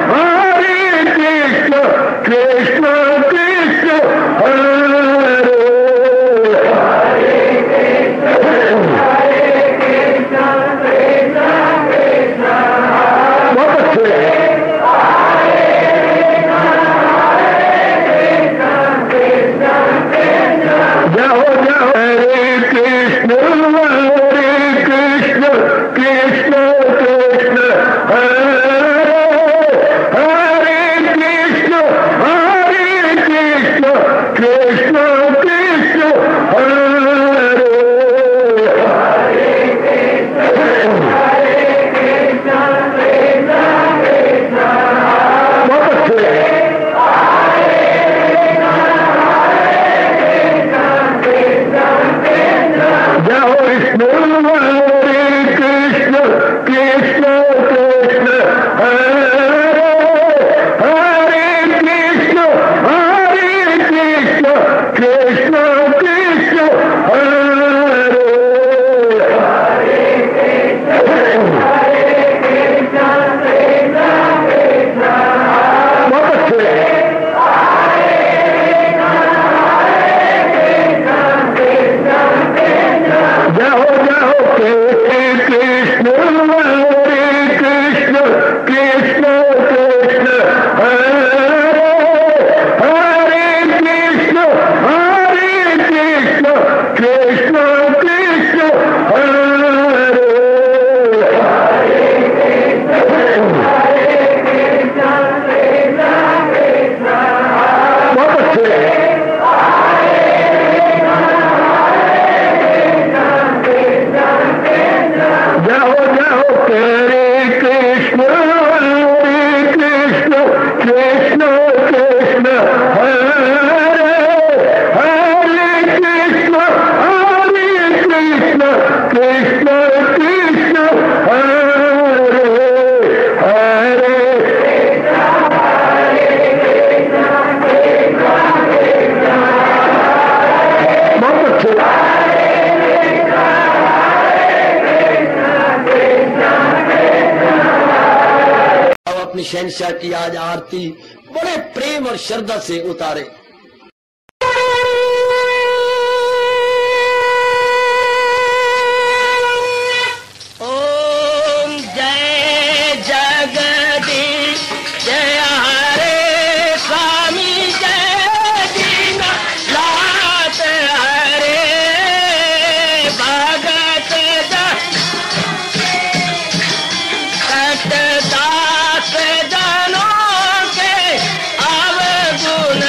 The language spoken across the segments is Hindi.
Hare शहंशाह की आज आरती बड़े प्रेम और श्रद्धा से उतारे। ओम जय जगदीश जय हरे स्वामी जय दीना लात हरे भगत जनों के अवगुण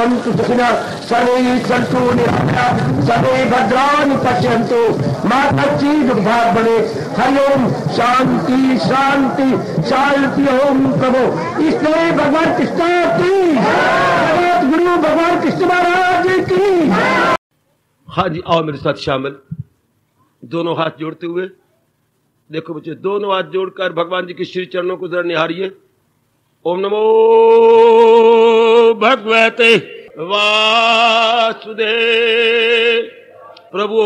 भवन्तु सुखिनः सर्वे सन्तु निरामयाः सर्वे भद्राणि पश्यन्तु मा कश्चित् दुःखभाग् भवेत्। हरि ओम शांति शांति शांति। ओम प्रभु इसलिए भगवान कृष्ण की गुरु भगवान कृष्ण महाराज की। हाँ जी, आओ मेरे साथ शामिल, दोनों हाथ जोड़ते हुए। देखो बच्चे, दोनों हाथ जोड़कर भगवान जी के श्री चरणों को जरा निहारिए। ओम नमो भगवते वासुदेव प्रभु।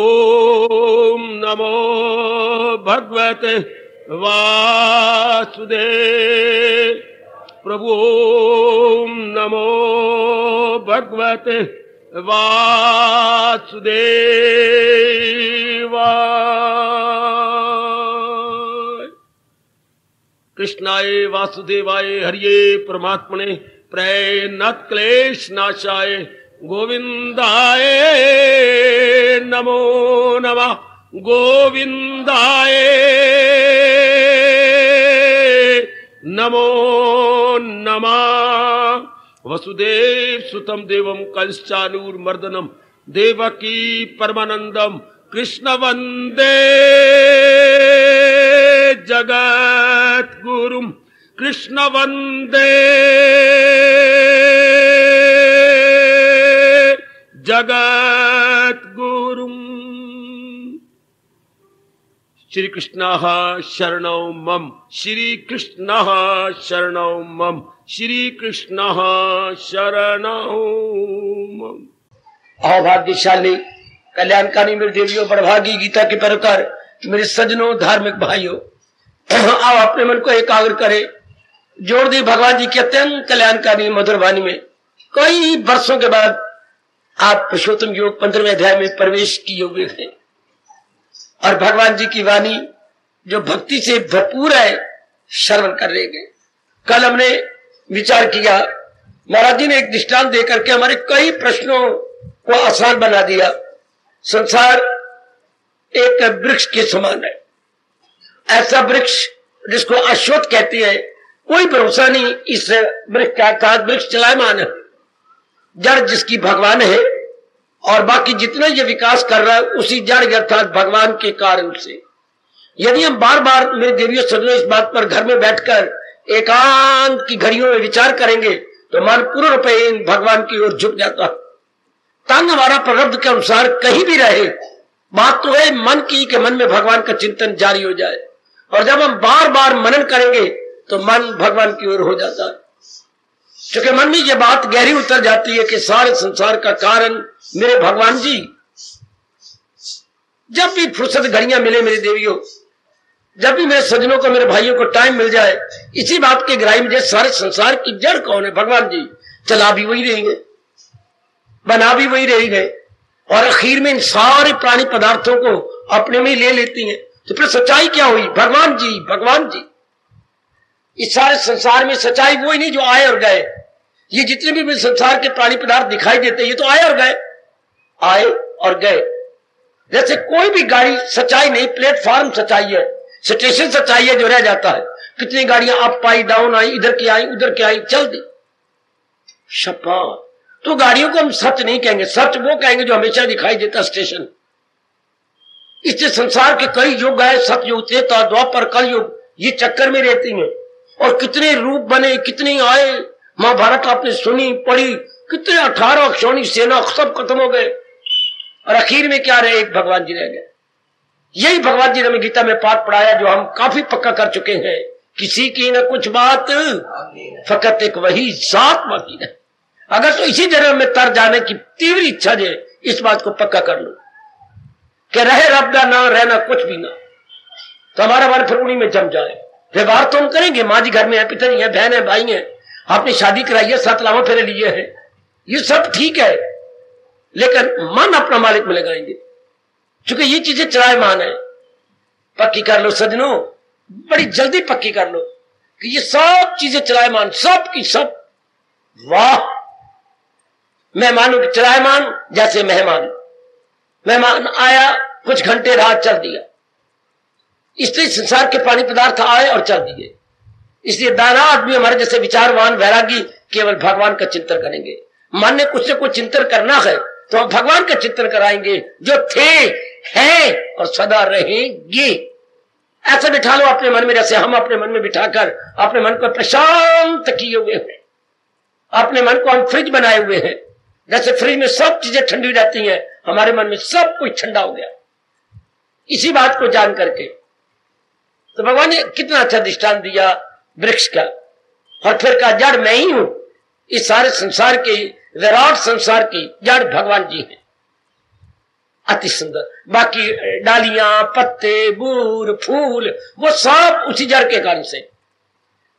ओम नमो भगवते वासुदेव प्रभु। ओम नमो भगवते वासुदेवाय। कृष्णाय वासुदेवाय हरिये परमात्मने प्रणत क्लेश नाशाय गोविंदाय नमो नमः। गोविंदाय नमो नमः। वसुदेव सुतम देवम कंसचानूरमर्दनम देवकी परमानंदम कृष्ण वंदे जगत गुरुम। कृष्ण वंदे जगत गुरुम। श्री कृष्ण शरणौ मम। श्री कृष्ण शरणौ मम। श्री कृष्ण शरणौ मम। अभाग्यशाली कल्याणकारी मेरे देवियों, बड़भागी गीता के परकार मेरे सज्जनों, धार्मिक भाइयों, आप अपने मन को एकाग्र करें, जोड़ दी भगवान जी की अत्यंत कल्याणकारी मधुर वाणी में। कई वर्षों के बाद आप पुरुषोत्तम योग 15वें अध्याय में प्रवेश किए हुए हैं और भगवान जी की वाणी जो भक्ति से भरपूर है श्रवण कर रहे हैं। कल हमने विचार किया, महाराज जी ने एक दृष्टांत देकर के हमारे कई प्रश्नों को आसान बना दिया। संसार एक वृक्ष के समान है, ऐसा वृक्ष जिसको अश्वत्थ कहते हैं, कोई भरोसा नहीं इस वृक्ष का, अर्थात वृक्ष चलायमान है, जड़ जिसकी भगवान है और बाकी जितना ये विकास कर रहा है उसी जड़ अर्थात भगवान के कारण से। यदि हम बार बार मेरे देवियों सज्जनों इस बात पर घर में बैठकर एकांत की घड़ियों में विचार करेंगे तो मन पूर्ण रूप से भगवान की ओर झुक जाता है। तंग हमारा प्रारब्ध के अनुसार कहीं भी रहे, बात तो है मन की कि मन में भगवान का चिंतन जारी हो जाए, और जब हम बार बार मनन करेंगे तो मन भगवान की ओर हो जाता है। क्योंकि मन में यह बात गहरी उतर जाती है कि सारे संसार का कारण मेरे भगवान जी। जब भी फुर्सत घड़ियां मिले मेरे देवियों, जब भी मेरे सज्जनों को, मेरे भाइयों को टाइम मिल जाए, इसी बात के गहराई में सारे संसार की जड़ कौन है? भगवान जी। चला भी वही रहेंगे, बना भी वही रहेंगे, और आखिर में इन सारे प्राणी पदार्थों को अपने में ले लेती हैं। तो फिर सच्चाई क्या हुई? भगवान जी, भगवान जी। इस सारे संसार में सच्चाई वो ही नहीं जो आए और गए। ये जितने भी संसार के प्राणी पदार्थ दिखाई देते ये तो आए और गए, आए और गए। जैसे कोई भी गाड़ी सच्चाई नहीं, प्लेटफॉर्म सच्चाई है, स्टेशन सच्चाई है जो रह जाता है। कितनी गाड़ियां अप आई, डाउन आई, इधर की आई, उधर की आई, चल दी शपा। तो गाड़ियों को हम सच नहीं कहेंगे, सच वो कहेंगे जो हमेशा दिखाई देता स्टेशन। इससे संसार के कई युग आए, सतयुग, त्रेता, द्वापर, कलयुग, ये चक्कर में रहती हैं। और कितने रूप बने, कितने आए। महाभारत आपने सुनी, पढ़ी, कितने 18 अक्षौणी सेना सब खत्म हो गए, और आखिर में क्या रहे? एक भगवान जी रह गए। यही भगवान जी ने हमें गीता में पाठ पढ़ाया जो हम काफी पक्का कर चुके हैं। किसी की न कुछ बात, फकत एक वही साथ बाकी है। अगर तो इसी जन्म में तर जाने की तीव्र इच्छा है, इस बात को पक्का कर लो कि रहे रब ना रहना कुछ भी ना, तो हमारा मन फिर उन्हीं में जम जाए। व्यवहार तो हम करेंगे, माँ जी घर में है, पिताजी है, बहन है, भाई है, आपने शादी कराई है, 7 लावा फेरे लिए है, ये सब ठीक है, लेकिन मन अपना मालिक में लगाएंगे। क्योंकि ये चीजें चलायमान है। पक्की कर लो सज्जनों, बड़ी जल्दी पक्की कर लो कि ये सब चीजें चलायमान, सब की सब। वाह! मेहमानों की चलायमान, जैसे मेहमान आया, कुछ घंटे रहा, चल दिया। इसलिए संसार के प्राणी पदार्थ आए और चल दिए। इसलिए दाना आदमी, हमारे जैसे विचारवान वैरागी, केवल भगवान का चिंतन करेंगे। मन ने कुछ से कुछ चिंतन करना है तो हम भगवान का चिंतन कराएंगे जो थे, हैं और सदा रहेंगे। ऐसा बिठा लो अपने मन में, जैसे हम अपने मन में बिठाकर अपने मन को प्रशांत किए हुए हैं। अपने मन को हम फ्रिज बनाए हुए हैं, जैसे फ्रिज में सब चीजें ठंडी रहती हैं, हमारे मन में सब कुछ ठंडा हो गया। इसी बात को जान करके तो भगवान ने कितना अच्छा दृष्टांत दिया वृक्ष का, और फिर कहा जड़ मैं ही हूं। इस सारे संसार की, विराट संसार की जड़ भगवान जी हैं। अति सुंदर। बाकी डालियां, पत्ते, बूर, फूल, वो सब उसी जड़ के कारण से।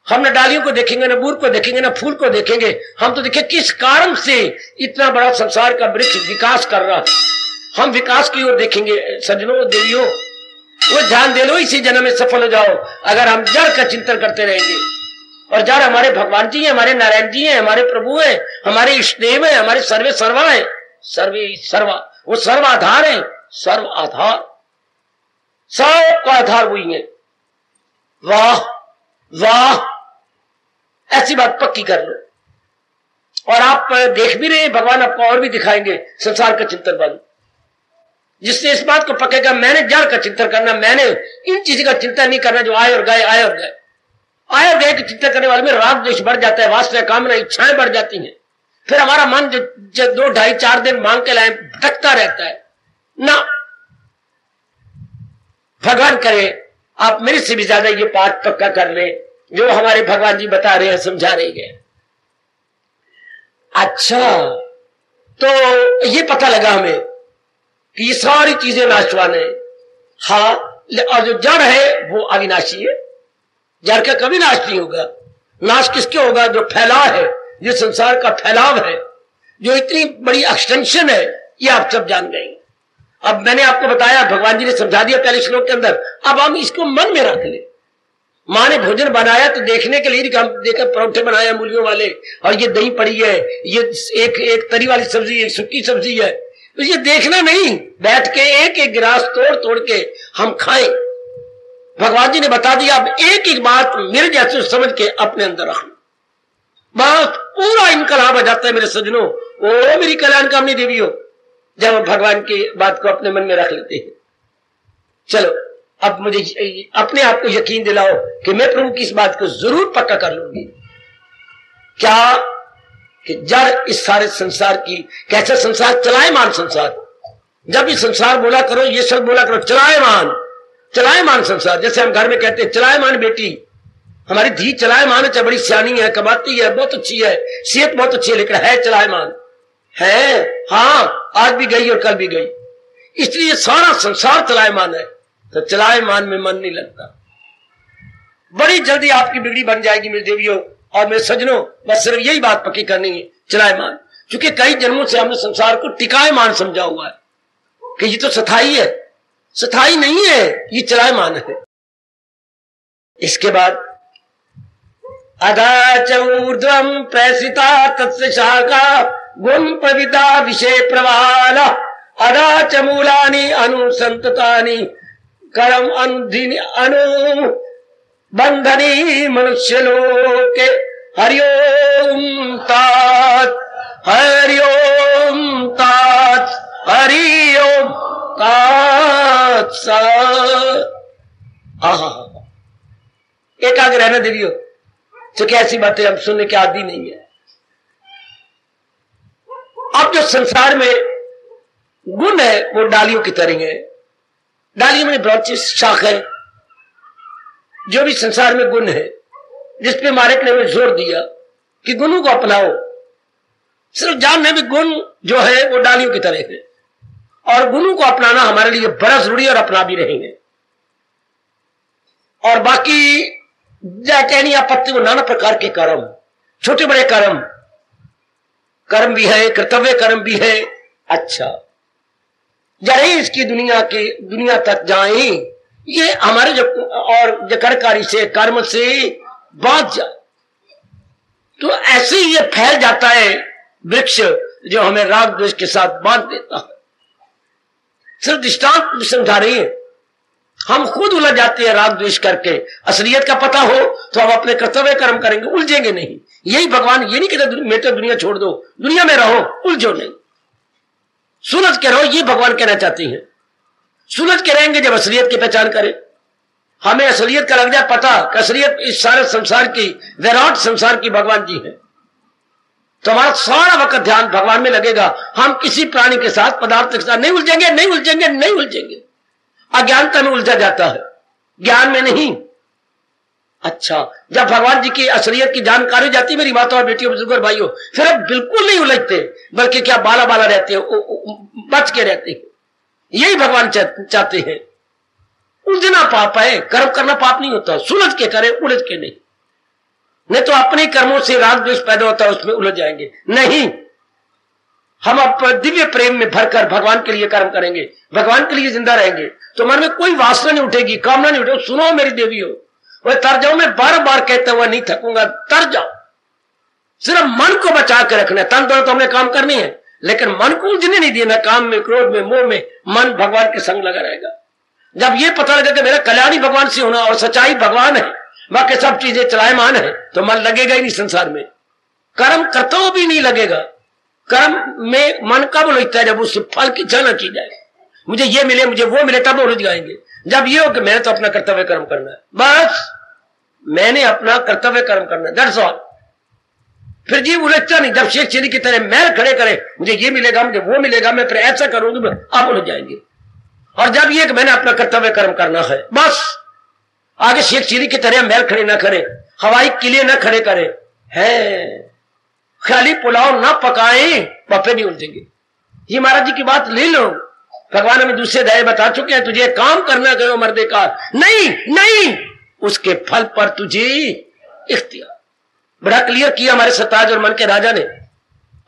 हम न डालियों को देखेंगे, न बूर को देखेंगे, न फूल को देखेंगे, हम तो देखें किस कारण से इतना बड़ा संसार का वृक्ष विकास कर रहा है। हम विकास की ओर देखेंगे। सज्जनों, देवियों, वो ध्यान दे लो, इसी जन्म में सफल हो जाओ अगर हम जड़ का चिंतन करते रहेंगे। और जड़ हमारे भगवान जी हैं, हमारे नारायण जी हैं, हमारे प्रभु हैं, हमारे इष्टदेव हैं, हमारे सर्वे सर्वा है, सर्वे सर्वा, वो सर्व आधार है, सर्व आधार, सबका आधार वही है। वाह वाह, ऐसी बात पक्की कर लो। और आप देख भी रहे, भगवान आपको और भी दिखाएंगे संसार का चिंतन बल, जिससे इस बात को पकेगा मैंने जड़ का चिंतन करना, मैंने इन चीजों का चिंतन नहीं करना जो आए और गए, आए और गए। आए और गए के चिंतन करने वाले में राग द्वेष बढ़ जाता है, वासना, कामना, इच्छाएं बढ़ जाती हैं। फिर हमारा मन जो 2, 2.5, 4 दिन मांग के लाए भटकता रहता है ना। भगवान करे आप मेरे से भी ज्यादा ये पाठ पक्का कर ले जो हमारे भगवान जी बता रहे हैं, समझा रहे हैं। अच्छा, तो ये पता लगा हमें कि ये सारी चीजें नाशवान है। हाँ, और जो जड़ है वो अविनाशी है। जड़ का कभी नाश नहीं होगा। नाश किसके होगा? जो फैलाव है, जो संसार का फैलाव है, जो इतनी बड़ी एक्सटेंशन है, ये आप सब जान गए। अब मैंने आपको बताया, भगवान जी ने समझा दिया पहले श्लोक के अंदर। अब हम इसको मन में रख ले। माँ ने भोजन बनाया तो देखने के लिए देखकर परोठे बनाया मूलियों वाले, और ये दही पड़ी है, ये एक तरी वाली सब्जी, एक सूखी सब्जी है, तो ये देखना नहीं, बैठ के एक एक गिलास तोड़ तोड़ के हम खाएं। भगवान जी ने बता दिया, अब एक एक बात मेरे जैसे समझ के अपने अंदर रखना। बस पूरा इनकलाब आ जाता है मेरे सज्जनों। ओ मेरी कल्याण कामनी देवियों, जब हम भगवान की बात को अपने मन में रख लेते हैं। चलो, अब मुझे अपने आप को यकीन दिलाओ कि मैं प्रभु की इस बात को जरूर पक्का कर लूंगी। क्या कि जड़ इस सारे संसार की, कैसा संसार? चलायमान संसार। जब ये संसार बोला करो, ये शब्द बोला करो, चलायमान, चलायमान संसार। जैसे हम घर में कहते हैं चलायमान बेटी, हमारी धी चलायमान है, बड़ी सियानी है, कमाती है, बहुत अच्छी है, सेहत बहुत अच्छी है, लेकिन है चलायमान है। हाँ, आज भी गई और कल भी गई। इसलिए सारा संसार चलायमान है, तो चलायमान में मन नहीं लगता। बड़ी जल्दी आपकी बिगड़ी बन जाएगी मेरे देवियों और मेरे सज्जनों। बस सिर्फ यही बात पक्की करनी है, चलायमान। क्योंकि कई जन्मों से हमने संसार को टिकायमान समझा हुआ है कि ये तो स्थायी है। स्थायी नहीं है, ये चलायमान है। इसके बाद अधा च ऊर्ध्वं प्रसिता तस्य शाखा गुण प्रविता विषय प्रवाला अधा च मूलानि अनुसंततानि कर्म अनुधीनि अनु बंधनी मनुष्य लोके हरिओम तात हरिओम तात हरिओम तात। एकाग्र रहना देवियों, क्योंकि ऐसी बातें हम सुनने के आदि नहीं है। अब जो संसार में गुण है वो डालियों की तरह है। डालियों में ब्रांचेस, शाख है। जो भी संसार में गुण है, जिसपे मालिक ने जोर दिया कि गुणों को अपनाओ। सिर्फ जानने में गुण जो है वो डालियों की तरह है, और गुणों को अपनाना हमारे लिए बड़ा जरूरी है, और अपना भी रहेंगे। और बाकी टहनी आपत्ति को नाना प्रकार के कर्म, छोटे बड़े कर्म, कर्म भी है, कर्तव्य कर्म भी है। अच्छा, जाए इसकी दुनिया तक जाए, ये हमारे जो और जकड़कारी से, कर्म से बांध जाए, तो ऐसे ही ये फैल जाता है वृक्ष जो हमें राग द्वेष के साथ बांध देता है। सिर्फ दृष्टांत समझा रही है, हम खुद उलझ जाते हैं राग द्वेष करके। असलियत का पता हो तो हम अपने कर्तव्य कर्म करेंगे, उलझेंगे नहीं। यही भगवान ये नहीं कहते मेरे दुनिया छोड़ दो, दुनिया में रहो, उलझो नहीं, सुलझ के रहो, ये भगवान कहना चाहती हैं। सुलझ के रहेंगे जब असलियत की पहचान करें, हमें असलियत का लग जाए पता कि असलियत इस सारे संसार की, विराट संसार की भगवान जी है, तो हमारा सारा वक्त ध्यान भगवान में लगेगा। हम किसी प्राणी के साथ, पदार्थ के साथ नहीं उलझेंगे, नहीं उलझेंगे, नहीं उलझेंगे। अज्ञानता में उलझा जाता है, ज्ञान में नहीं। अच्छा, जब भगवान जी की असलियत की जानकारी हो जाती है मेरी माता और बेटियों, बुजुर्ग और भाइयों, फिर अब बिल्कुल नहीं उलझते, बल्कि क्या बाला बाला रहते हैं, बच के रहते हैं। यही भगवान चाहते हैं। उलझना पाप है, कर्म करना पाप नहीं होता, सुलझ के करें, उलझ के नहीं तो अपने कर्मों से राग द्वेष पैदा होता है, उसमें उलझ जाएंगे। नहीं, हम अब दिव्य प्रेम में भरकर भगवान के लिए कर्म करेंगे, भगवान के लिए जिंदा रहेंगे, तो मन में कोई वासना नहीं उठेगी, कामना नहीं उठेगी। सुनो मेरी देवियों, वह तर जाओ, मैं बार बार कहता हुआ नहीं थकूंगा, तर जाओ। सिर्फ मन को बचा के रखना है, तन तो हमने काम करनी है, लेकिन मन को उलझने नहीं देना, काम में, क्रोध में, मोह में। मन भगवान के संग लगा रहेगा। जब ये पता लगा कि मेरा कल्याण ही भगवान से होना और सच्चाई भगवान है, बाकी सब चीजें चलायमान है, तो मन लगेगा ही नहीं संसार में, कर्म करता हुआ भी नहीं लगेगा। कर्म में मन कब उलझता है? जब उस फल की इच्छा न की जाए, मुझे ये मिले, मुझे वो मिले, तब उलझ जाएंगे। जब ये हो कि मैंने तो अपना कर्तव्य कर्म करना है, बस मैंने अपना कर्तव्य कर्म करना है, दैट्स ऑल। फिर जी उलझता नहीं। जब शेख चिड़ी की तरह मैल खड़े करे, मुझे ये मिलेगा, मुझे वो मिलेगा, मैं फिर ऐसा करूंगी, आप उलझ जाएंगे। और जब ये कि मैंने अपना कर्तव्य कर्म करना है, बस आगे शेख चिड़ी की तरह मैल खड़े ना करे, हवाई किले ना खड़े करे, है खाली पुलाव ना पकाए, पप्पे नहीं उलझेंगे। ये महाराज जी की बात ले लो, भगवान हमें दूसरे दया बता चुके हैं, तुझे काम करना कहो मर्दे का नहीं, नहीं, उसके फल पर तुझे इख्तियार। बड़ा क्लियर किया हमारे सताज और मन के राजा ने,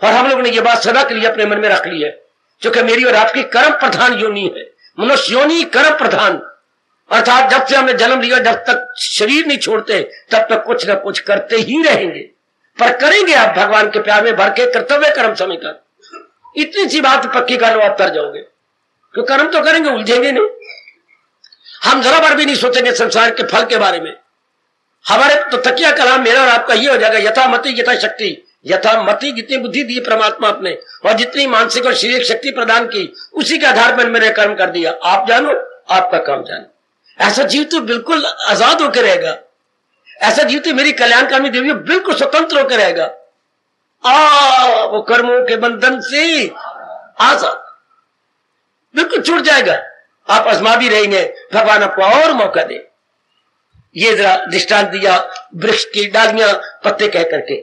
और हम लोग ने ये बात सदा के लिए अपने मन में रख ली है, क्योंकि मेरी और आपकी कर्म प्रधान योनि है, मनुष्य योनि कर्म प्रधान। अर्थात जब से हमने जन्म लिया, जब तक शरीर नहीं छोड़ते, तब तक कुछ ना कुछ करते ही रहेंगे, पर करेंगे आप भगवान के प्यार में भर के, कर्तव्य कर्म समझकर। इतनी सी बात पक्की कर लो, आप तर जाओगे, क्यों कर्म तो करेंगे, उलझेंगे नहीं। हम जरा बार भी नहीं सोचेंगे संसार के फल के बारे में। हमारे तो तकिया कलाम मेरा और आपका ये हो जाएगा, यथा मति यथा शक्ति। यथा मति, जितनी बुद्धि दी परमात्मा आपने, और जितनी मानसिक और शारीरिक शक्ति प्रदान की, उसी के आधार पर मैंने कर्म कर दिया। आप जानो, आपका काम जानो। ऐसा जीव तो बिल्कुल आजाद होकर रहेगा, ऐसा जीव तो मेरी कल्याणकामी देवी बिल्कुल स्वतंत्र होकर रहेगा। वो कर्मों के बंधन से आजाद, बिल्कुल छूट जाएगा। आप आजमा भी रहेंगे, भगवान आपको और मौका दे। ये जरा दृष्टांत दिया वृक्ष की डालियां पत्ते कह करके।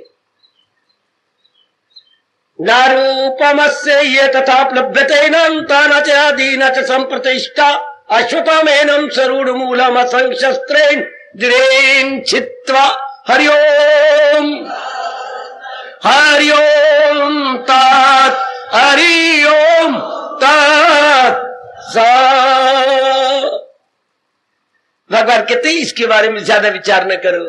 नारूपमस्य ये तथा प्लभ्यते नान्तान च आदीन च संप्रतिष्ठा अश्वत्थमेनं सरूढ़ मूलम असंशस्त्रेण दिरेण छित्त्वा हरिओम हरिओम तात हरिओम तात। भगवान कहते हैं इसके बारे में ज्यादा विचार न करो,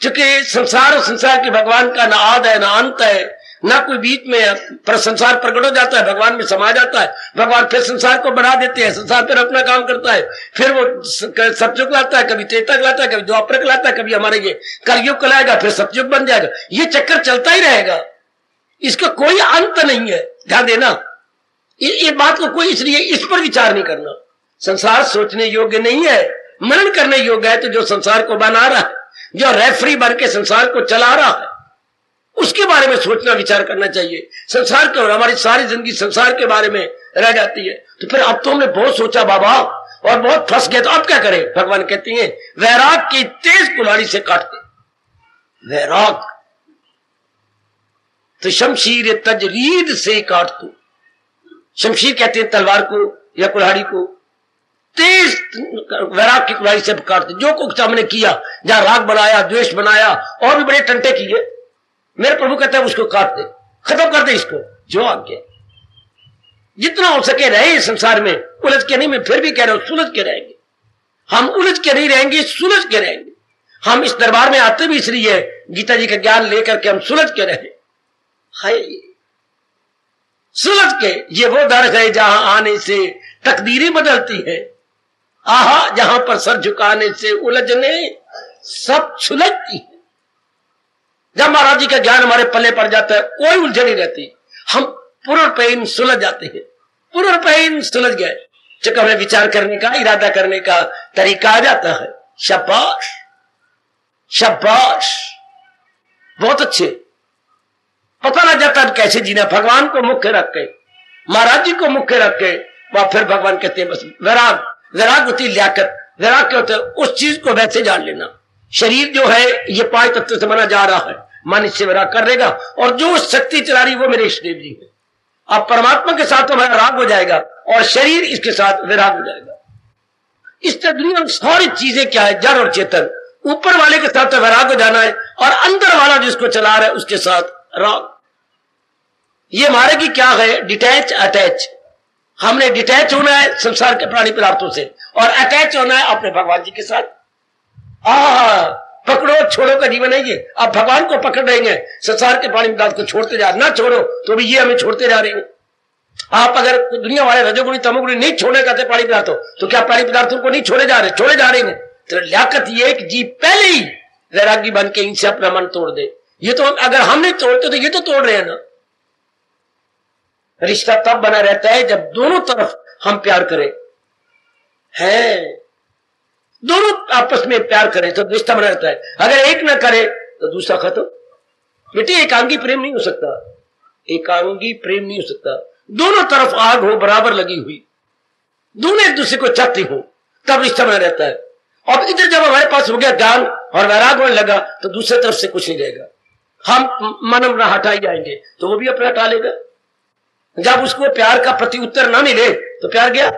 क्योंकि संसार और संसार के भगवान का ना आद है, ना अंत है, ना कोई बीच में, पर संसार प्रकट हो जाता है, भगवान में समा जाता है। भगवान फिर संसार को बढ़ा देते हैं, संसार फिर अपना काम करता है, फिर वो सतयुग लाता है, कभी त्रेता लाता है, कभी द्वापर लाता है, कभी हमारे ये कलयुग लाएगा, फिर सतयुग बन जाएगा। ये चक्कर चलता ही रहेगा, इसका कोई अंत नहीं है। ध्यान देना, ये बात को कोई इसलिए इस पर विचार नहीं करना। संसार सोचने योग्य नहीं है, मनन करने योग्य है। तो जो संसार को बना रहा है, जो रेफरी बन के संसार को चला रहा है, उसके बारे में सोचना विचार करना चाहिए। संसार के, और हमारी सारी जिंदगी संसार के बारे में रह जाती है। तो फिर अब तो हमने बहुत सोचा बाबा और बहुत फंस गए, तो अब क्या करें? भगवान कहती हैं वैराग की तेज कुल्हाड़ी से काटते। वैराग तो शमशीर तजरीद से काट दो। शमशीर कहते हैं तलवार को या कुल्हाड़ी को, तेज वैराग की कुल्हाड़ी से काट दो। जो कुछ हमने किया, जहां राग बनाया, द्वेष बनाया, और भी बड़े टंटे किए, मेरे प्रभु कहते हैं उसको काट दे, खत्म कर दे इसको, जो आज्ञा। जितना हो सके रहे संसार में, उलझ के नहीं। मैं फिर भी कह रहा हूं, सुलझ के रहेंगे हम, उलझ के नहीं रहेंगे, सुलझ के रहेंगे हम। इस दरबार में आते भी इसलिए गीता जी का ज्ञान लेकर के हम सुलझ के रहे। हाय, सुलझ के, ये वो दर है जहां आने से तकदीरें बदलती है। आहा, जहां पर सर झुकाने से उलझने सब सुलझती है। जब महाराज जी का ज्ञान हमारे पल्ले पड़ जाता है कोई उलझन नहीं रहती, हम पूर्णपैन सुलझ जाते हैं, पूर्णपैन सुलझ गए। जब हमें विचार करने का, इरादा करने का तरीका आ जाता है, शाबाश शाबाश, बहुत अच्छे। पता ना जाता कैसे जीना, भगवान को मुख्य रख के, महाराज जी को मुख्य रख के, वह फिर भगवान कहते हैं बस वैराग। वैराग होती लियाकत, वैराग क्या होता है? उस चीज को वैसे जान लेना। शरीर जो है ये 5 तत्व से बना जा रहा है, मन इससे वैराग कर लेगा, और जो शक्ति चला रही वो मेरे इष्टदेव जी है। अब परमात्मा के साथ तो हमारा राग हो जाएगा और शरीर इसके साथ वैराग हो जाएगा। इस दुनिया में सारी चीजें क्या है? जड़ और चेतन। ऊपर वाले के साथ तो वैराग हो जाना है और अंदर वाला जिसको चला रहा है उसके साथ राग। ये हमारे की क्या है? Detach attach. हमने डिटैच होना है संसार के प्राणी पदार्थों से और अटैच होना है अपने भगवान जी के साथ। पकड़ो छोड़ो का जीवन है ये। आप भगवान को पकड़ रहे हैं, संसार के प्राणी पदार्थ को छोड़ते जा, ना छोड़ो तो भी ये हमें छोड़ते जा रहे हैं। आप अगर दुनिया वाले रजोगुणी तमोगुणी नहीं छोड़ने का प्राणी पदार्थों, तो क्या प्राणी पदार्थों को नहीं छोड़े जा रहे? छोड़े जा रहे हैं। तो लियाकत ये कि जी पहले ही वैरागी बन के इनसे अपना मन तोड़ दे। ये तो अगर हम नहीं तोड़ते तो ये तो तोड़ रहे हैं ना। रिश्ता तब बना रहता है जब दोनों तरफ हम प्यार करें, है दोनों आपस में प्यार करें तो रिश्ता बना रहता है। अगर एक ना करे तो दूसरा खत्म। बेटे एकांगी प्रेम नहीं हो सकता, एकांगी प्रेम नहीं हो सकता। दोनों तरफ आग हो बराबर लगी हुई, दोनों एक दूसरे को चाहते हो, तब रिश्ता बना रहता है। और इधर जब हमारे पास हो गया ज्ञान और वैराग होने लगा तो दूसरे तरफ से कुछ नहीं रहेगा। हम मन अपना हटा ही जाएंगे तो वो भी अपना हटा लेगा। जब उसको प्यार का प्रति उत्तर ना मिले तो प्यार गया।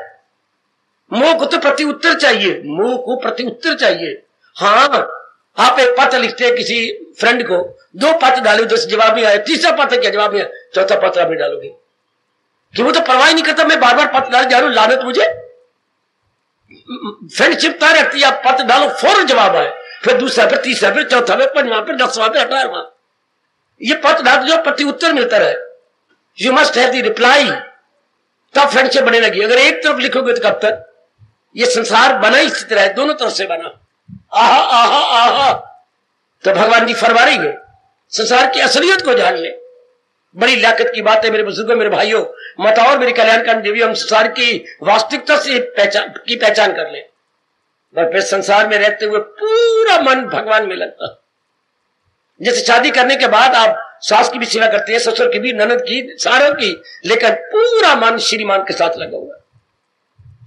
मोह को तो प्रति उत्तर चाहिए, मोह को प्रति उत्तर चाहिए। हाँ, आप एक पत्र लिखते हैं किसी फ्रेंड को, 2 पत्र डालो, 10 जवाब नहीं आया, तीसरा पत्र क्या जवाब नहीं आया, चौथा पत्र आप नहीं डालोगे कि वो तो परवाह नहीं करता। मैं बार बार पत्र डाल जा रहा हूं, लानत मुझे। फ्रेंडशिप तय रखती है, आप पत्र डालो फौरन जवाब आए, फिर दूसरा, फिर तीसरा, फिर चौथा, फिर 5वां, फिर 10वां, फिर 18वां। ये पत्र डाल जो प्रति उत्तर मिलता रहे। You must have the reply, तब फ्रेंडशिप बने लगी। अगर एक तरफ लिखोगे तो कब तक? ये संसार बना ही इसी तरह है, दोनों तरफ से बना। आहा आहा आहा, तो भगवान जी फरमा रही है संसार की असलियत को जान ले। बड़ी लियाकत की बात है मेरे बुजुर्गों, मेरे भाइयों, मत और मेरी कल्याणकारी देवी, हम संसार की वास्तविकता से पहचान कर ले। पर फिर संसार में रहते हुए पूरा मन भगवान में लगता। जैसे शादी करने के बाद आप सास की भी सेवा करते हैं, ससुर की भी, ननद की, सारों की, लेकिन पूरा मन श्रीमान के साथ लगा हुआ,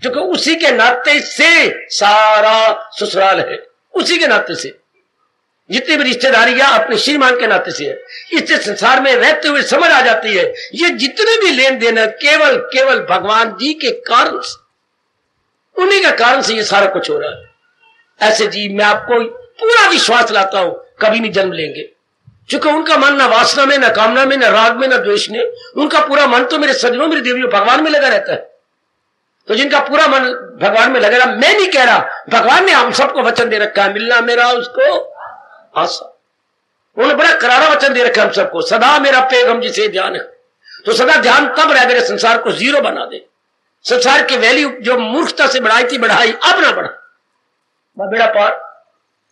क्योंकि उसी के नाते से सारा ससुराल है, उसी के नाते से जितनी भी रिश्तेदारियां अपने श्रीमान के नाते से है। इससे संसार में रहते हुए समझ आ जाती है ये जितने भी लेन देन है केवल केवल भगवान जी के कारण से, उन्हीं के कारण से ये सारा कुछ हो रहा है। ऐसे जी मैं आपको पूरा विश्वास लाता हूं कभी नहीं जन्म लेंगे, क्योंकि उनका मन ना वासना में, ना कामना में, ना राग में, ना द्वेष में, उनका पूरा मन तो मेरे सज्जनों, मेरी देवियों, भगवान में लगा रहता है। तो जिनका पूरा मन भगवान में लगा, मैं नहीं कह रहा, भगवान ने हम सबको वचन दे रखा है, मिलना मेरा उसको आशा। उन्होंने बड़ा करारा वचन दे रखा है हम सबको, सदा मेरा पैगम जिसे ध्यान है। तो सदा ध्यान तब रह मेरे संसार को जीरो बना दे। संसार की वैल्यू जो मूर्खता से बढ़ाई थी, बढ़ाई, अब ना बढ़ा, बेड़ा पार।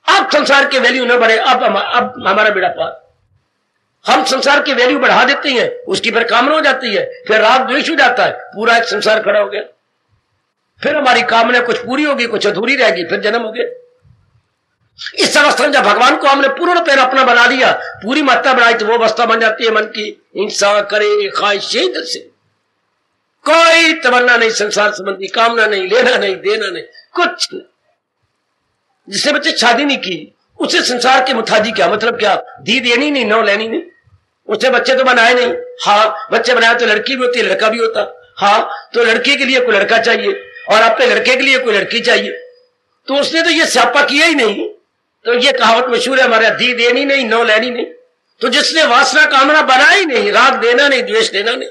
अब संसार की वैल्यू न बढ़े, अब हमारा बेड़ा पार। हम संसार की वैल्यू बढ़ा देते हैं, उसकी फिर कामना हो जाती है, फिर राग द्वेष हो जाता है, पूरा एक संसार खड़ा हो गया। फिर हमारी कामना कुछ पूरी होगी, कुछ अधूरी रहेगी, फिर जन्म हो गया। इस अवस्था में जब भगवान को हमने पूर्ण पैर अपना बना लिया, पूरी मात्रा बढ़ाई, तो वो अवस्था बन जाती है मन की हिंसा करे ख्वाहिशें दिल से, कोई तमन्ना नहीं, संसार संबंधी कामना नहीं, लेना नहीं, देना नहीं, कुछ नहीं। जिसने बच्चे शादी नहीं की उसे संसार के मुताजी क्या मतलब, क्या दी देनी नहीं, नौ लेनी नहीं, उसे बच्चे तो बनाए नहीं। हाँ, बच्चे बनाए तो लड़की भी होती है, लड़का भी होता। हाँ, तो लड़की के लिए कोई लड़का चाहिए और अपने लड़के के लिए कोई लड़की चाहिए, तो उसने तो ये स्यापा किया ही नहीं। तो ये कहावत मशहूर है हमारे, दी देनी नहीं, नौ लेनी नहीं। तो जिसने वासना कामना बना ही नहीं, राग देना नहीं, द्वेष देना नहीं,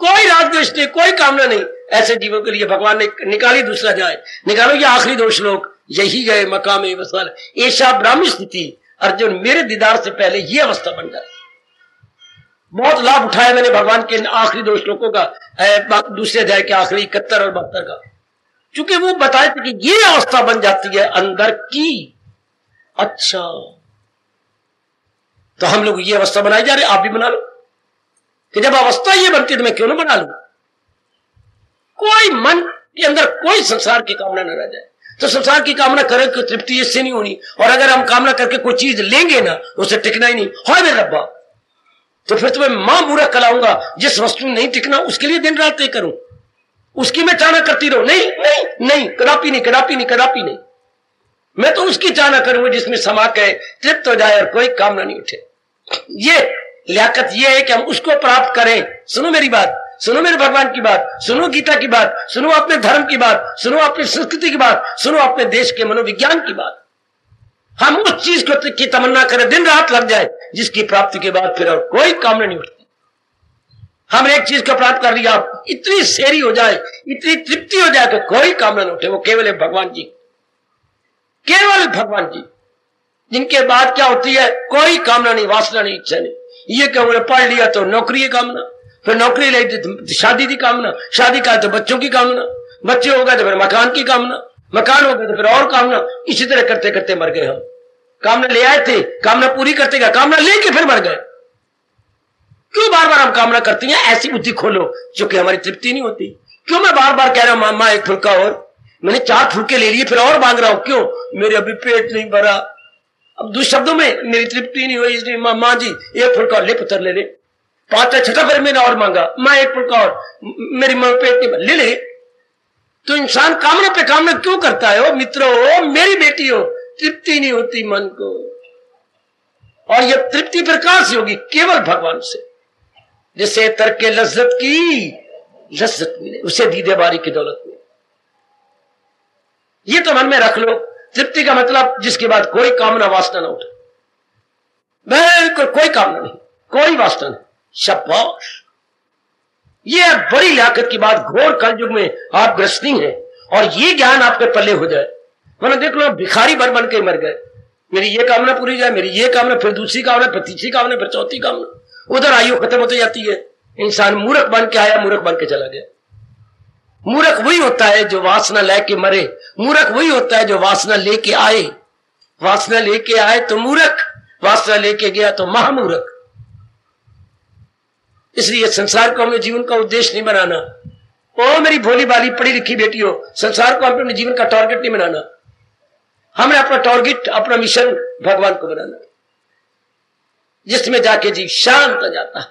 कोई राग द्वेष नहीं, कोई कामना नहीं, ऐसे जीवों के लिए भगवान ने निकाली दूसरा जाए। निकालो ये आखिरी 2 श्लोक, यही गए मकाम वसल ऐसा ब्राह्मी स्थिति, अर्जुन मेरे दीदार से पहले ये अवस्था बन जाए। बहुत लाभ उठाया मैंने भगवान के आखिरी 2 श्लोकों का, दूसरे अध्याय के आखिरी 71 और 72 का, क्योंकि वो बताए थे कि ये अवस्था बन जाती है अंदर की। अच्छा, तो हम लोग ये अवस्था बनाई जा रही, आप भी बना लो कि जब अवस्था ये बनती तो मैं क्यों ना बना लू। कोई मन के अंदर कोई संसार की कामना न रह जाए। तो संसार की कामना करें कि तृप्ति इससे नहीं होनी, और अगर हम कामना करके कोई चीज लेंगे ना उसे टिकना ही नहीं। हाय मेरे रब्बा, तो फिर तुम्हें मां मूर्ख कहलाऊंगा जिस वस्तु नहीं टिकना उसके लिए दिन रात तय करूं, उसकी मैं चाहना करती रहूं। नहीं नहीं नहीं, कदापि नहीं, कदापि नहीं, कदापि नहीं। मैं तो उसकी चाहना करूंगा जिसमें समा के तृप्त हो जाए और कोई कामना नहीं उठे। ये लियाकत ये है कि हम उसको प्राप्त करें। सुनो मेरी बात, सुनो मेरे भगवान की बात, सुनो गीता की बात, सुनो अपने धर्म की बात, सुनो अपनी संस्कृति की बात, सुनो अपने देश के मनोविज्ञान की बात। हम उस चीज को की तमन्ना करें, दिन रात लग जाए, जिसकी प्राप्ति के बाद फिर और कोई कामना नहीं उठती। हमने एक चीज को प्राप्त कर लिया, इतनी सेरी हो जाए, इतनी तृप्ति हो जाए कि कोई कामना नहीं उठे। वो केवल है भगवान जी, केवल भगवान जी, जिनके बाद क्या होती है, कोई कामना नहीं, वासना नहीं, इच्छा नहीं। ये क्या, पढ़ लिया तो नौकरी की कामना, फिर नौकरी ले तो शादी की कामना, शादी का तो बच्चों की कामना, बच्चे हो गए तो फिर मकान की कामना, मकान हो गए तो फिर और कामना। इसी तरह करते करते मर गए हम। कामना ले आए थे, कामना पूरी करते गए, कामना लेके फिर मर गए। क्यों बार बार हम कामना करती हैं? ऐसी बुद्धि खोलो जो कि हमारी तृप्ति नहीं होती। क्यों मैं बार बार कह रहा हूं मामा एक फुल्का और, मैंने 4 फुल्के ले लिए फिर और मांग रहा हूं, क्यों? मेरे अभी पेट नहीं भरा। अब दूसरे शब्दों में मेरी तृप्ति नहीं हुई, इसलिए माँ जी एक फुल्का ले, पुत्र ले ले। 5 छठा फिर मैंने और मांगा, माँ एक फुल्का और, मेरी मां पेट नहीं भरा, ले ले। तो इंसान कामना पे कामना क्यों करता है? ओ मित्रों, ओ मेरी बेटी हो, तृप्ति नहीं होती मन को। और यह तृप्ति फिर कहां से होगी? केवल भगवान से। जिसे तर्क के लज्जत की लज्जत मिले, उसे दीदे बारी की दौलत मिले। ये तो मन में रख लो। तृप्ति का मतलब जिसके बाद कोई कामना वासना ना उठे, बिल्कुल कोई कामना नहीं, कोई वासना नहीं। शाबाश, ये बड़ी लियाकत की बात। घोर कलयुग में आप गृहस्थी हैं और ये ज्ञान आपके पल्ले हो जाए। मैंने देख लो, भिखारी बन के मर गए। मेरी ये कामना पूरी जाए, मेरी ये कामना, फिर दूसरी कामना, फिर तीसरी कामना, फिर चौथी कामना। उधर आयु खत्म होती जाती है। इंसान मूर्ख बन के आया, मूर्ख बन के चला गया। मूर्ख वही होता है जो वासना लेके मरे, मूर्ख वही होता है जो वासना लेके आए। वासना लेके आए तो मूर्ख, वासना लेके गया तो महामूर्ख। इसलिए संसार को हमें जीवन का उद्देश्य नहीं बनाना। ओ मेरी भोली भाली पढ़ी लिखी बेटी हो, संसार को अपने जीवन का टारगेट नहीं बनाना। हमने अपना टारगेट, अपना मिशन भगवान को बनाना, जिसमें जाके जीव शांत हो जाता है,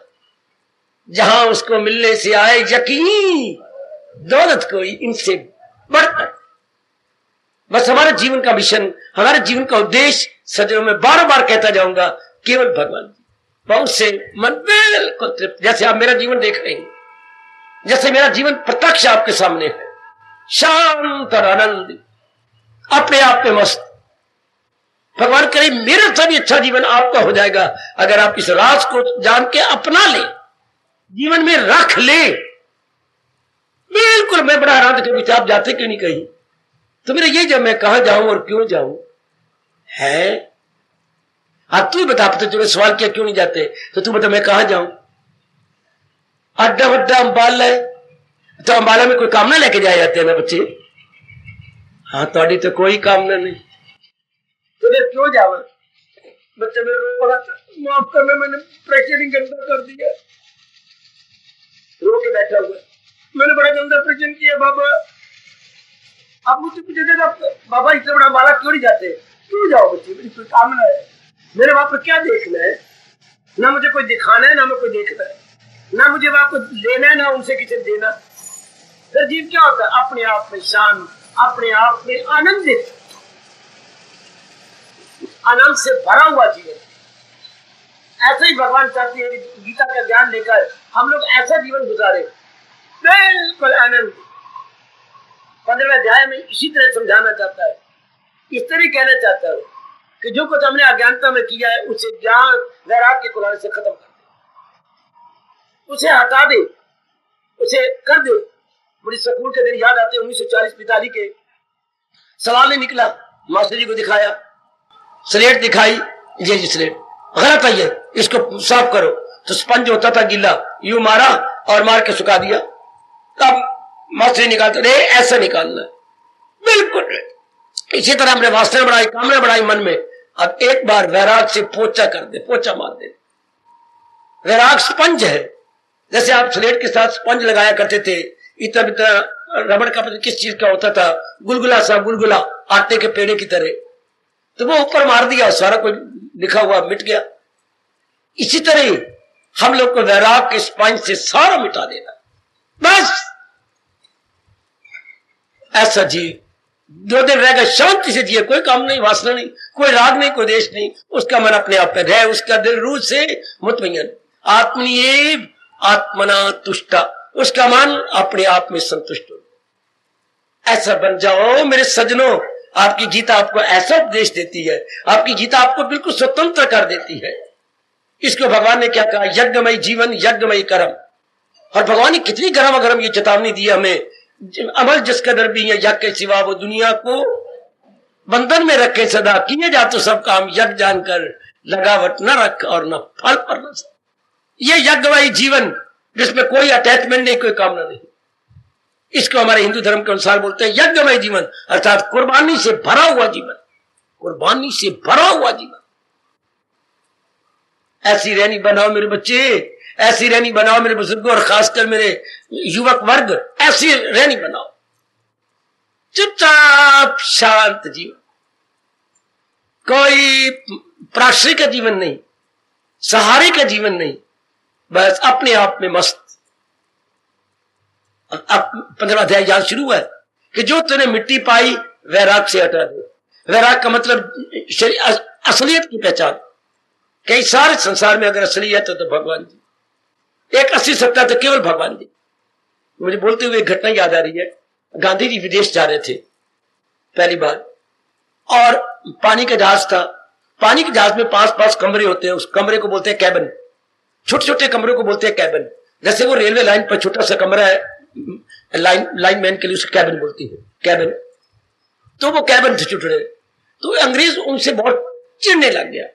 जहां उसको मिलने से आए यकीन दौलत कोई इनसे बढ़कर। बस हमारे जीवन का मिशन, हमारे जीवन का उद्देश्य, सजनों में बार बार कहता जाऊंगा, केवल भगवान। बहुत से मन बिल्कुल तृप्त, जैसे आप मेरा जीवन देख रहे हैं, जैसे मेरा जीवन प्रत्यक्ष आपके सामने है, शांत और आनंद, अपने आप पे मस्त। भगवान करे मेरा सभी अच्छा जीवन आपका हो जाएगा अगर आप इस राज को जान के अपना ले, जीवन में रख ले। बिल्कुल मैं बड़ा हैरान के बीच आप जाते क्यों नहीं कहीं? तो मेरा ये, जब मैं कहां जाऊं और क्यों जाऊं है, आप तू ही बता। तुमने सवाल किया क्यों नहीं जाते, तो तू बता मैं कहां जाऊं? अड्डा वड्डा अंबाला है, तो अंबाला में कोई कामना लेके जाए जाते हैं ना बच्चे? हाँ, तो तो कोई कामना नहीं, तो फिर क्यों जावा? बच्चे मेरे रो पड़ा, माफ करना मैंने प्रेशरिंग गंदा कर दिया, रो के बैठा हुआ, मैंने बड़ा गंदा प्रेशर किया बाबा। आप मुझसे पूछे बाबा इतना बड़ा अंबाला क्यों नहीं जाते? क्यों जाओ बच्चे, मेरी कोई कामना है, मेरे वहां पर क्या देखना है? ना मुझे कोई दिखाना है, ना मैं कोई देखना है, ना मुझे वहां को लेना है, ना उनसे किसी देना। फिर जीव क्या होता है? अपने आप में शांत, अपने आप में आनंदित, आनंद से भरा हुआ जीवन। ऐसे ही भगवान चाहते हैं कि गीता का ज्ञान लेकर हम लोग ऐसा जीवन गुजारे, बिल्कुल आनंद। 15वें अध्याय में इसी तरह समझाना चाहता है, इस तरह कहना चाहता है कि जो कुछ हमने अज्ञानता में किया है उसे ज्ञान वैराग्य के कुलाने से खत्म कर दे, उसे हटा दे, उसे कर दे। मुझे स्कूल के दिन याद आते 1940-45 के। सवाल नहीं निकला, मास्टर जी को दिखाया, स्लेट दिखाई, ये स्लेट गलत है, ये इसको साफ करो। तो स्पंज होता था गिल्ला, यूं मारा और मार के सुखा दिया। तब मास्टर निकालते रे, ऐसा निकालना। बिल्कुल इसी तरह हमने वासना बढ़ाई, कामना बढ़ाई मन में, अब एक बार वैराग से पोचा कर दे, पोचा मार दे। वैराग स्पंज है, जैसे आप स्लेट के साथ स्पंज लगाया करते थे, इतना इतना रबड़ का पता किस चीज का होता था, गुलगुला सा, गुलगुला आटे के पेड़े की तरह, तो वो ऊपर मार दिया, सारा कुछ लिखा हुआ मिट गया। इसी तरह हम लोग को वैराग के स्पंज से सारा मिटा देना, बस ऐसा जी 2 दिन रहेगा, शांति से जिए, कोई काम नहीं, वासना नहीं, कोई राग नहीं, कोई देश नहीं, उसका मन अपने आप पे रहे, उसका दिल रूह से मुतमईन, आत्मनिएव आत्मना तुष्टा, उसका मन अपने आप में संतुष्ट हो। ऐसा बन जाओ मेरे सज्जनों। आपकी गीता आपको ऐसा उपदेश देती है, आपकी गीता आपको बिल्कुल स्वतंत्र कर देती है। इसको भगवान ने क्या कहा, यज्ञमय जीवन यज्ञमय कर्म। और भगवान ने कितनी गरम गरम ये चेतावनी दी हमें, अमल जिसका दर भी है यज्ञ के सिवा वो दुनिया को बंधन में रखे सदा, किए जा तो सब काम यज्ञ जानकर, लगावट न रख और न फल पर न। ये यज्ञमय जीवन जिसमें कोई अटैचमेंट नहीं, कोई कामना नहीं, इसको हमारे हिंदू धर्म के अनुसार बोलते हैं यज्ञमय जीवन, अर्थात कुर्बानी से भरा हुआ जीवन, कुर्बानी से भरा हुआ जीवन। ऐसी रहनी बनाओ मेरे बच्चे, ऐसी रहनी बनाओ मेरे बुजुर्गों, और खासकर मेरे युवक वर्ग, ऐसी रहनी बनाओ। चुपचाप शांत जीवन, कोई प्राश्रय का जीवन नहीं, सहारे का जीवन नहीं, बस अपने आप में मस्त। अब 15वां अध्याय याद शुरू है कि जो तूने मिट्टी पाई वैराग से हटा दे। वैराग का मतलब असलियत की पहचान। कई सारे संसार में अगर असलियत है तो भगवान जी, एक असली सत्ता तो केवल भगवान जी। मुझे बोलते हुए एक घटना याद आ रही है। गांधी जी विदेश जा रहे थे पहली बार, और पानी का जहाज था। पानी के जहाज में 5-5 कमरे होते हैं, उस कमरे को बोलते हैं कैबिन। छोटे छोटे कमरों को बोलते हैं कैबिन। जैसे वो रेलवे लाइन पर छोटा सा कमरा है, लाइनमैन के लिए उसको कैबिन बोलती है, कैबिन। तो वो कैबिन थे छोटे, तो अंग्रेज उनसे बहुत चिढ़ने लग गया,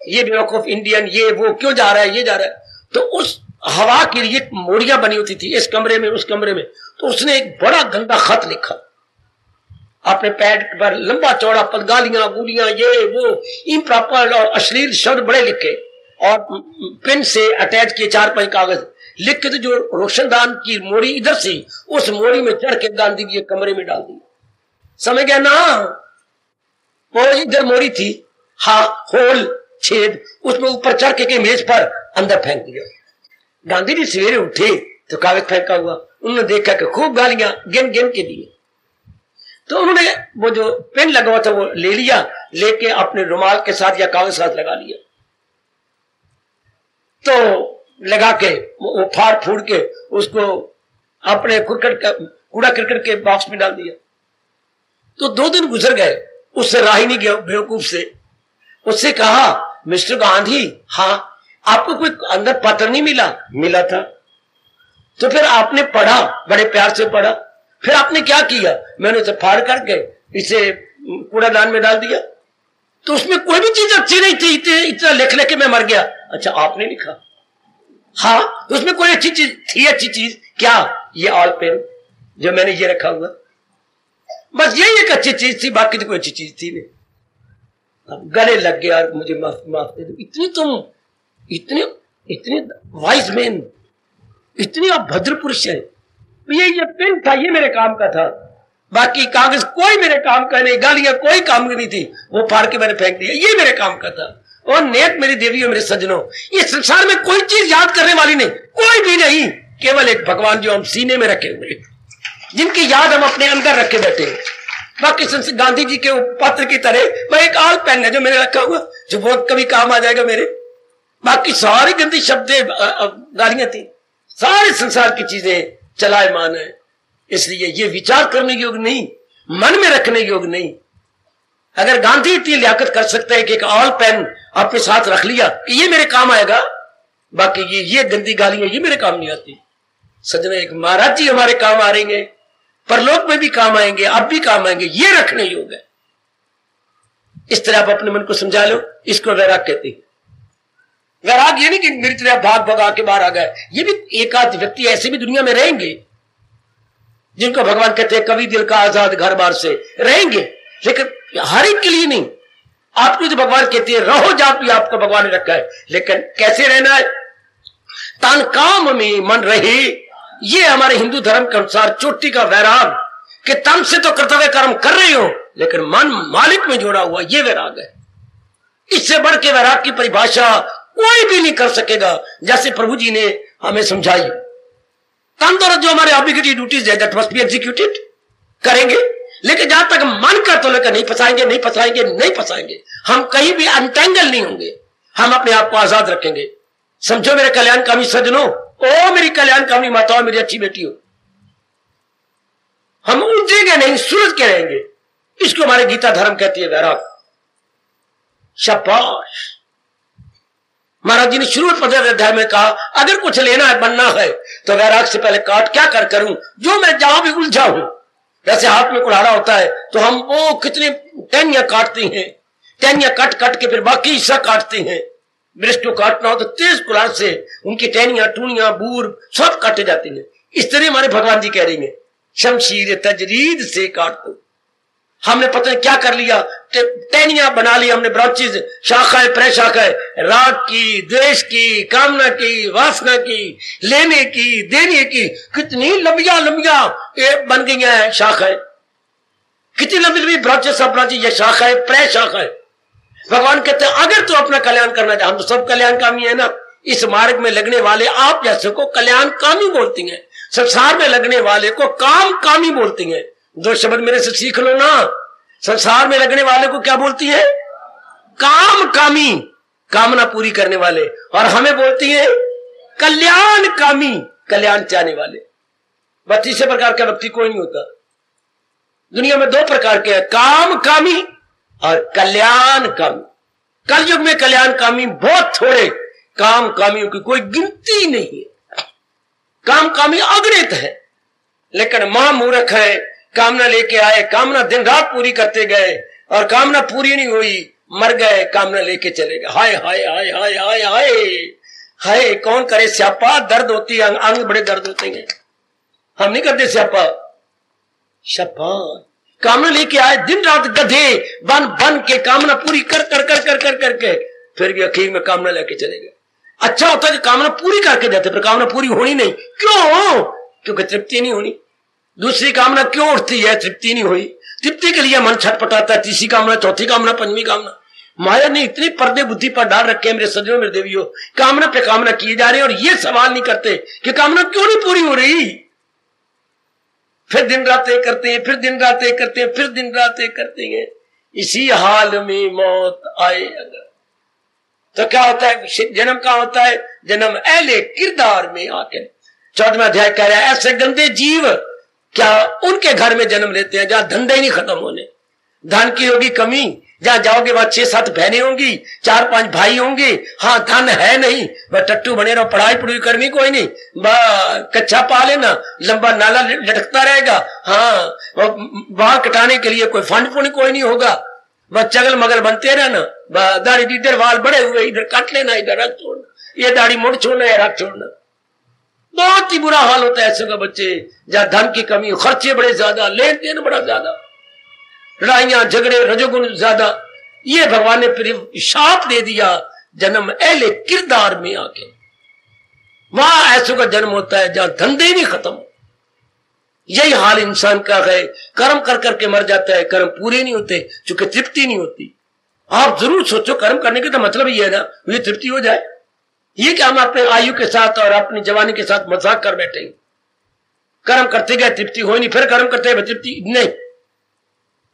ये बेवकूफ इंडियन, ये वो क्यों जा रहा है, ये जा रहा है। तो उस हवा के लिए मोड़ियां बनी होती थी इस कमरे में उस कमरे में, तो उसने एक बड़ा गंदा खत लिखा अपने पैड पर, लंबा चौड़ा पद, गालियां गुलियां, ये वो इम्प्रॉपर और अश्लील शब्द बड़े लिखे, और पेन से अटैच किए 4-5 कागज लिख के, तो जो रोशनदान की मोड़ी इधर से उस मोड़ी में चढ़ के गांधी जी कमरे में डाल दी। समझ गया ना, वो इधर मोड़ी थी, हाँ होल छेद, उसमें ऊपर चढ़ के मेज पर अंदर फेंक दिया। गांधी जी सवेरे उठे तो कागज फेंका हुआ, उन्होंने देखा कि खूब गालियां गिन गिन के दिए। तो उन्होंने वो जो पेन लगा हुआ था वो ले लिया, लेके अपने रुमाल के साथ या कागज साथ लगा लिया, तो लगा के वो फाड़ फूड़ के उसको अपने कूड़ा क्रिकेट के बॉक्स में डाल दिया। तो 2 दिन गुजर गए, उससे राह ही नहीं गया बेवकूफ से। उससे कहा, मिस्टर गांधी, हाँ आपको कोई अंदर पत्र नहीं मिला? मिला था। तो फिर आपने पढ़ा, बड़े प्यार से पढ़ा, फिर आपने क्या किया? मैंने उसे फाड़ करके इसे कूड़ादान में डाल दिया। तो उसमें कोई भी चीज अच्छी नहीं थी, इतना लिख लेके मैं मर गया। अच्छा आपने लिखा? हाँ, तो उसमें कोई अच्छी चीज थी? अच्छी चीज क्या? ये ऑल पेन जो मैंने ये रखा हुआ, बस यही एक अच्छी चीज थी, बाकी तो कोई अच्छी चीज थी नहीं। अब गले लग गया, मुझे माफ दे दो, इतने वाइज मैन, इतनी अभद्र पुरुष है। ये पेन था, ये मेरे काम का था, बाकी कागज कोई मेरे काम का नहीं, गालियां कोई काम की नहीं थी, वो फाड़ के मैंने फेंक दिया, ये मेरे काम का था। और नेक मेरी देवियों, मेरे सज्जनों, ये संसार में कोई चीज याद करने वाली नहीं, कोई भी नहीं, केवल एक भगवान जो हम सीने में रखे हुए, जिनकी याद हम अपने अंदर रखे बैठे। बाकी गांधी जी के पत्र की तरह मैं एक आल पेन है जो मैंने रखा हुआ, जो बहुत कभी काम आ जाएगा मेरे। बाकी सारी गंदी शब्द गालियां थी, सारे संसार की चीजें चलायमान है। इसलिए ये विचार करने योग्य नहीं, मन में रखने योग्य नहीं। अगर गांधी इतनी लियाकत कर सकते हैं कि एक ऑल पेन अपने साथ रख लिया कि ये मेरे काम आएगा, बाकी ये गंदी गालियां ये मेरे काम नहीं आती। सजना, एक महाराज जी हमारे काम आ रहेंगे, परलोक में भी काम आएंगे, अब भी काम आएंगे, ये रखने योग्य है। इस तरह आप अपने मन को समझा लो, इसको वैराग कहते हैं। वैराग ये नहीं कि मेरी तरह भाग भगा के बाहर आ गए। ये भी एक आध व्यक्ति ऐसे भी दुनिया में रहेंगे जिनको भगवान कहते हैं कवि दिल का आजाद घर बार से रहेंगे, लेकिन हर एक के लिए नहीं। आपको तो भगवान कहती है रहो जात भी आपको भगवान ने रखा है, लेकिन कैसे रहना है? तन काम में मन रहे, ये हमारे हिंदू धर्म के अनुसार चोटी का वैराग, कि तन से तो कर्तव्य कर्म कर रहे हो लेकिन मन मालिक में जोड़ा हुआ, ये वैराग है। इससे बढ़ के वैराग की परिभाषा कोई भी नहीं कर सकेगा, जैसे प्रभु जी ने हमें समझाई। तन तो जो हमारे अभी की ड्यूटीज है दैट मस्ट बी एग्जीक्यूटेड, करेंगे, लेकिन जहां तक मन का तो लेकर नहीं फंसाएंगे, नहीं फंसाएंगे, नहीं फंसाएंगे। हम कहीं भी अनटेंगल नहीं होंगे, हम अपने आप को आजाद रखेंगे। समझो मेरे कल्याणकामी सज्जनों, ओ मेरी कल्याणकामी माताओं, मेरी अच्छी बेटियों, हम उलझेंगे नहीं, सुलझ के रहेंगे। इसको हमारे गीता धर्म कहती है वैराग। शाबाश। महाराज जी ने शुरू में 15वें अध्याय में कहा अगर कुछ लेना है, बनना है तो वैराग से पहले काट क्या कर करूं, जो मैं जहां भी उलझा हूं। जैसे हाथ में कुल्हाड़ा होता है तो हम वो कितनी टहनियां काटते हैं, टहनियां काट काट के फिर बाकी हिस्सा काटते हैं। वृक्ष को काटना हो तो तेज कुल्हाड़ से उनकी टहनियां, टूनियां, बूर सब काटे जाती हैं। इस तरह हमारे भगवान जी कह रही हैं शमशीर तजरीद से काट दो। हमने पता नहीं क्या कर लिया, टहनियां बना ली हमने, ब्रांचेज, शाखाएं, प्रशाखाएं, राग की, द्वेष की, कामना की, वासना की, लेने की, देने की, कितनी लंबिया लंबिया बन गई हैं शाखाएं, कितनी लंबी लंबी ब्रांचेस, सब ब्रांचेज, ये शाखाएं, प्रशाखाएं। भगवान कहते हैं अगर तू अपना कल्याण करना चाहे, हम तो सब कल्याणकामी है ना, इस मार्ग में लगने वाले आप जैसे को कल्याणकामी बोलती हैं, संसार में लगने वाले को काम कामी बोलती हैं। दो शब्द मेरे से सीख लो ना, संसार में लगने वाले को क्या बोलती है? काम कामी, कामना पूरी करने वाले, और हमें बोलती है कल्याण कामी, कल्याण चाहने वाले। बस तीसरे प्रकार का व्यक्ति कोई नहीं होता दुनिया में, दो प्रकार के हैं, काम कामी और कल्याण कामी। कलयुग में कल्याण कामी बहुत थोड़े, काम कामियों की कोई गिनती नहीं है। काम कामी अगणित है, लेकिन महामूर्ख है, कामना लेके आए, कामना दिन रात पूरी करते गए और कामना पूरी नहीं हुई, मर गए, कामना लेके चले गए। हाय हाय हाय हाय हाय हाय हाय, कौन करे स्यापा, दर्द होती है, अंग बड़े दर्द होते हैं, हम नहीं करते स्यापा। शाबाश, कामना लेके आए, दिन रात गधे बन बन के कामना पूरी कर कर कर कर कर करके फिर भी आखिर में कामना लेके चले गए। अच्छा होता है कि कामना पूरी करके जाते, पर कामना पूरी होनी नहीं, क्यों? क्योंकि तृप्ति नहीं होनी। दूसरी कामना क्यों उठती है? तृप्ति नहीं हुई, तृप्ति के लिए मन छटपटाता है, तीसरी कामना, चौथी कामना, पंचवी कामना। माया ने इतनी पर्दे बुद्धि पर डाल रखे हैं मेरे सज्जनों, मेरे देवियों, कामना पे कामना किए जा रहे हैं और ये सवाल नहीं करते कि कामना क्यों नहीं पूरी हो रही। फिर दिन रात एक करते हैं, फिर दिन रात एक करते हैं, फिर दिन रात एक करते हैं। इसी हाल में मौत आए अगर तो क्या होता है? जन्म कहां होता है? जन्म अहले किरदार में आकर। 14वां अध्याय कह रहा है ऐसे गंदे जीव क्या उनके घर में जन्म लेते हैं जहां धंधे नहीं खत्म होने, धन की होगी कमी, जहां जाओगे वहां 6-7 बहनें होंगी, 4-5 भाई होंगे, हाँ धन है नहीं, वह टट्टू बने रहो, पढ़ाई पढ़ाई करनी कोई नहीं, कच्चा पा लेना, लंबा नाला लटकता रहेगा, हाँ बाल कटाने के लिए कोई फंड फुंड कोई नहीं होगा, वह चगल मगल बनते रहना, दाढ़ी इधर वाल बड़े हुए इधर काट लेना, इधर रख छोड़ना, ये दाढ़ी मुड़ छोड़ना या रख छोड़ना। बहुत ही बुरा हाल होता है ऐसे का बच्चे, जहां धन की कमी, खर्चे बड़े ज्यादा, लेन देन बड़ा ज्यादा, लड़ाइयां झगड़े, रजोगुण ज्यादा। ये भगवान ने फिर शाप दे दिया जन्म अहले किरदार में आके। वहां ऐसों का जन्म होता है जहां धंधे नहीं खत्म। यही हाल इंसान का है, कर्म कर करके मर जाता है, कर्म पूरे नहीं होते क्योंकि तृप्ति नहीं होती। आप जरूर सोचो कर्म करने का तो मतलब ही है ना ये तृप्ति हो जाए। ये कि हम अपने आयु के साथ और अपनी जवानी के साथ मजाक कर बैठे, कर्म करते गए तृप्ति हो नहीं, फिर कर्म करते गए तृप्ति नहीं।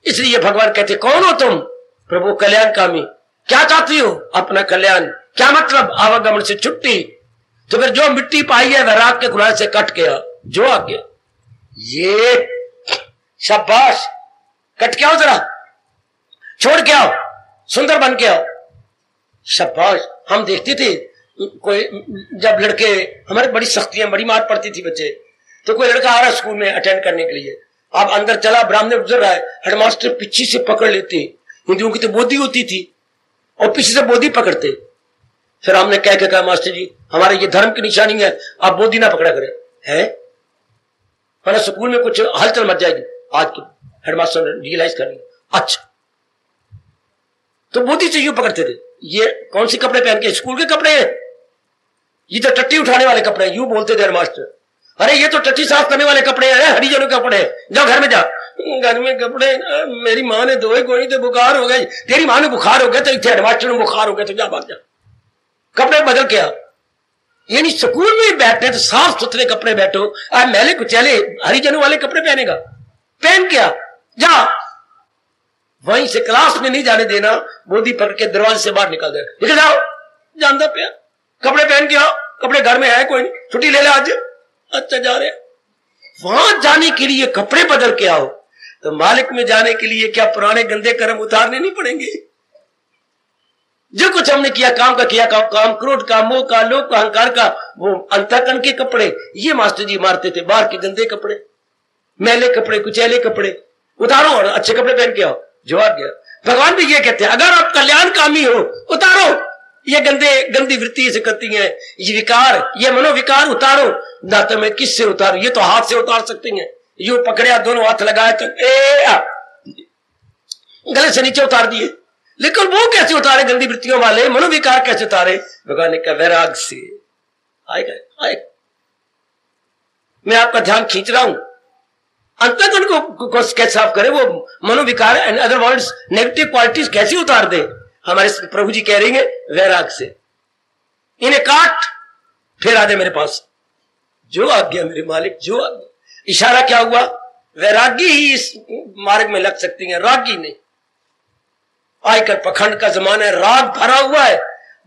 इसलिए भगवान कहते कौन हो तुम? प्रभु कल्याणकामी। क्या चाहती हो? अपना कल्याण। क्या मतलब? आवागमन से छुट्टी। तो फिर जो मिट्टी पाई है वह रात के कुल्हाड़े से कट गया, जो आ गया, ये शाबाश, कट के आओ, जरा छोड़ के आओ, सुंदर बन के आओ। शाबाश। हम देखते थे कोई जब लड़के, हमारे बड़ी सख्तियां, बड़ी मार पड़ती थी बच्चे, तो कोई लड़का आ रहा स्कूल में अटेंड करने के लिए, अब अंदर चला, ब्राह्मण गुजर रहा है, हेडमास्टर पीछे से पकड़ लेते, हिंदुओं की तो बोधी होती थी और पीछे से बोधी पकड़ते। फिर हमने कह के कहा मास्टर जी हमारे ये धर्म की निशानी है, आप बोधी ना पकड़ा करें है, वरना स्कूल में कुछ हलचल मच जाएगी। आज के हेडमास्टर ने रियलाइज कर लिया, अच्छा तो मोदी से यूं पकड़ते थे, ये कौन से कपड़े पहन के, स्कूल के कपड़े हैं, ये तो टट्टी उठाने वाले कपड़े हैं, यूं बोलते थे मास्टर। अरे ये तो टट्टी साफ करने वाले कपड़े हैं, हरिजनों के कपड़े हैं, जाओ घर में जा। घर में कपड़े, मेरी माँ ने धोए कोई तो बुखार हो गए, तेरी माँ ने बुखार हो गया तो इतने हेडमास्टर में बुखार हो गया तो जा भाग जा, कपड़े बदल के आ। यानी स्कूल में बैठे तो साफ सुथरे कपड़े बैठो, आज मैले कुचैले हरिजनों वाले कपड़े पहनेगा, पहन के आ जा। वहीं से क्लास में नहीं जाने देना, मोदी पकड़ के दरवाजे से बाहर निकल जाएगा, निकल जाओ, जानता पे कपड़े पहन के आओ, कपड़े घर में है कोई नहीं, छुट्टी ले ले आज, अच्छा जा रहे। वहां जाने के लिए कपड़े बदल के आओ, तो मालिक में जाने के लिए क्या पुराने गंदे कर्म उतारने नहीं पड़ेंगे? जो कुछ हमने किया, काम का किया, काम क्रोध का, मोह का, लोभ का, अहंकार का, वो अंतःकरण के कपड़े ये मास्टर जी मारते थे, बाहर के गंदे कपड़े, मैले कपड़े, कुचैले कपड़े उतारो और अच्छे कपड़े पहन के आओ। जवाब गया, भगवान भी ये कहते हैं, अगर आप कल्याणकामी हो उतारो ये गंदी वृत्ति से करती है, ये विकार, ये मनोविकार उतारो। ना तो मैं किससे उतारू, ये तो हाथ से उतार सकती हैं, यू पकड़िया, दोनों हाथ लगाए तो गले से नीचे उतार दिए, लेकिन वो कैसे उतारे गंदी वृत्तियों वाले, मनोविकार कैसे उतारे? भगवान ने कहा वैराग से आएगा। मैं आपका ध्यान खींच रहा हूं, अंतःकरण को कैसे साफ करे, वो मनोविकार and other words negative qualities कैसे उतार दे? हमारे प्रभु जी कह रही है वैराग से, इन्हें काट फिर आ जाए मेरे पास, जो आज्ञा मेरे मालिक, जो आज्ञा। इशारा क्या हुआ? वैरागी ही इस मार्ग में लग सकती हैं, रागी नहीं। आजकल पखंड का जमाना है, राग भरा हुआ है,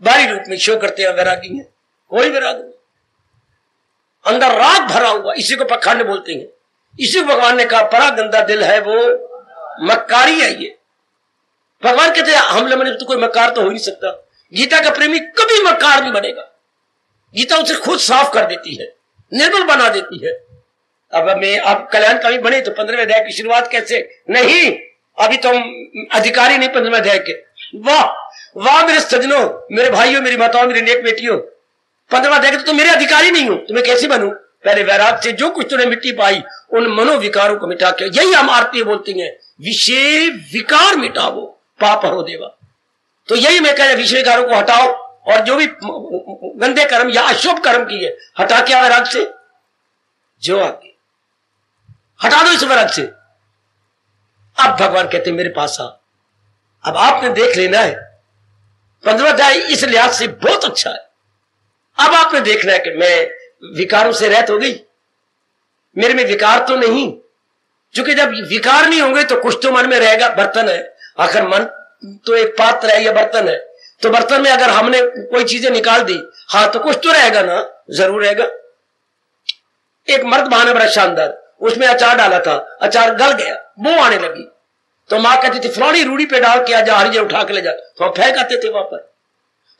बाहरी रूप में शो करते हैं वैरागी है, कोई वैराग नहीं, अंदर राग भरा हुआ, इसी को पखंड बोलते हैं। इसी भगवान ने कहा परा गंदा दिल है वो मक्कारी है। ये भगवान कहते हैं हम लोगों ने तो कोई मक्कार तो हो नहीं सकता। गीता का प्रेमी कभी मक्कार नहीं बनेगा, गीता उसे खुद साफ कर देती है, निर्मल बना देती है। अब मैं आप कल्याणकारी बने तो 15वें अध्याय की शुरुआत कैसे? नहीं, अभी तो हम अधिकारी नहीं 15वें अध्याय के। वाह वाह मेरे सज्जनों, मेरे भाइयों, मेरी माताओं, मेरी नेक बेटियों, 15वां अध्याय के तो मेरे अधिकारी नहीं हूं, तो मैं कैसे बनूं? पहले वैराग से जो कुछ तूने मिट्टी पाई उन मनोविकारों को मिटा के, यही हम आरती बोलती हैं, विषय विकार मिटाओ पाप हरो देवा। तो यही मैं कह रहा, विषय विकारों को हटाओ और जो भी गंदे कर्म या अशुभ कर्म किए हटा के वैराग से, जो आगे हटा दो इस वैराग से। अब भगवान कहते मेरे पास आ, अब आपने देख लेना है 15वां अध्याय इस लिहाज से बहुत अच्छा है। अब आपने देखना है कि मैं विकारों से रहित हो गई, मेरे में विकार तो नहीं, क्योंकि जब विकार नहीं होंगे तो कुछ तो मन में रहेगा। बर्तन है, आखिर मन तो एक पात्र है या बर्तन है, तो बर्तन में अगर हमने कोई चीजें निकाल दी, हाँ तो कुछ तो रहेगा ना, जरूर रहेगा। एक मर्द बहाना बड़ा शानदार, उसमें अचार डाला था, अचार गल गया, बो आने लगी, तो मां कहती थी फलानी रूढ़ी पे डाल के आजा, हरिजन उठा के ले जा, तो हम फेंक आते थे वहां पर।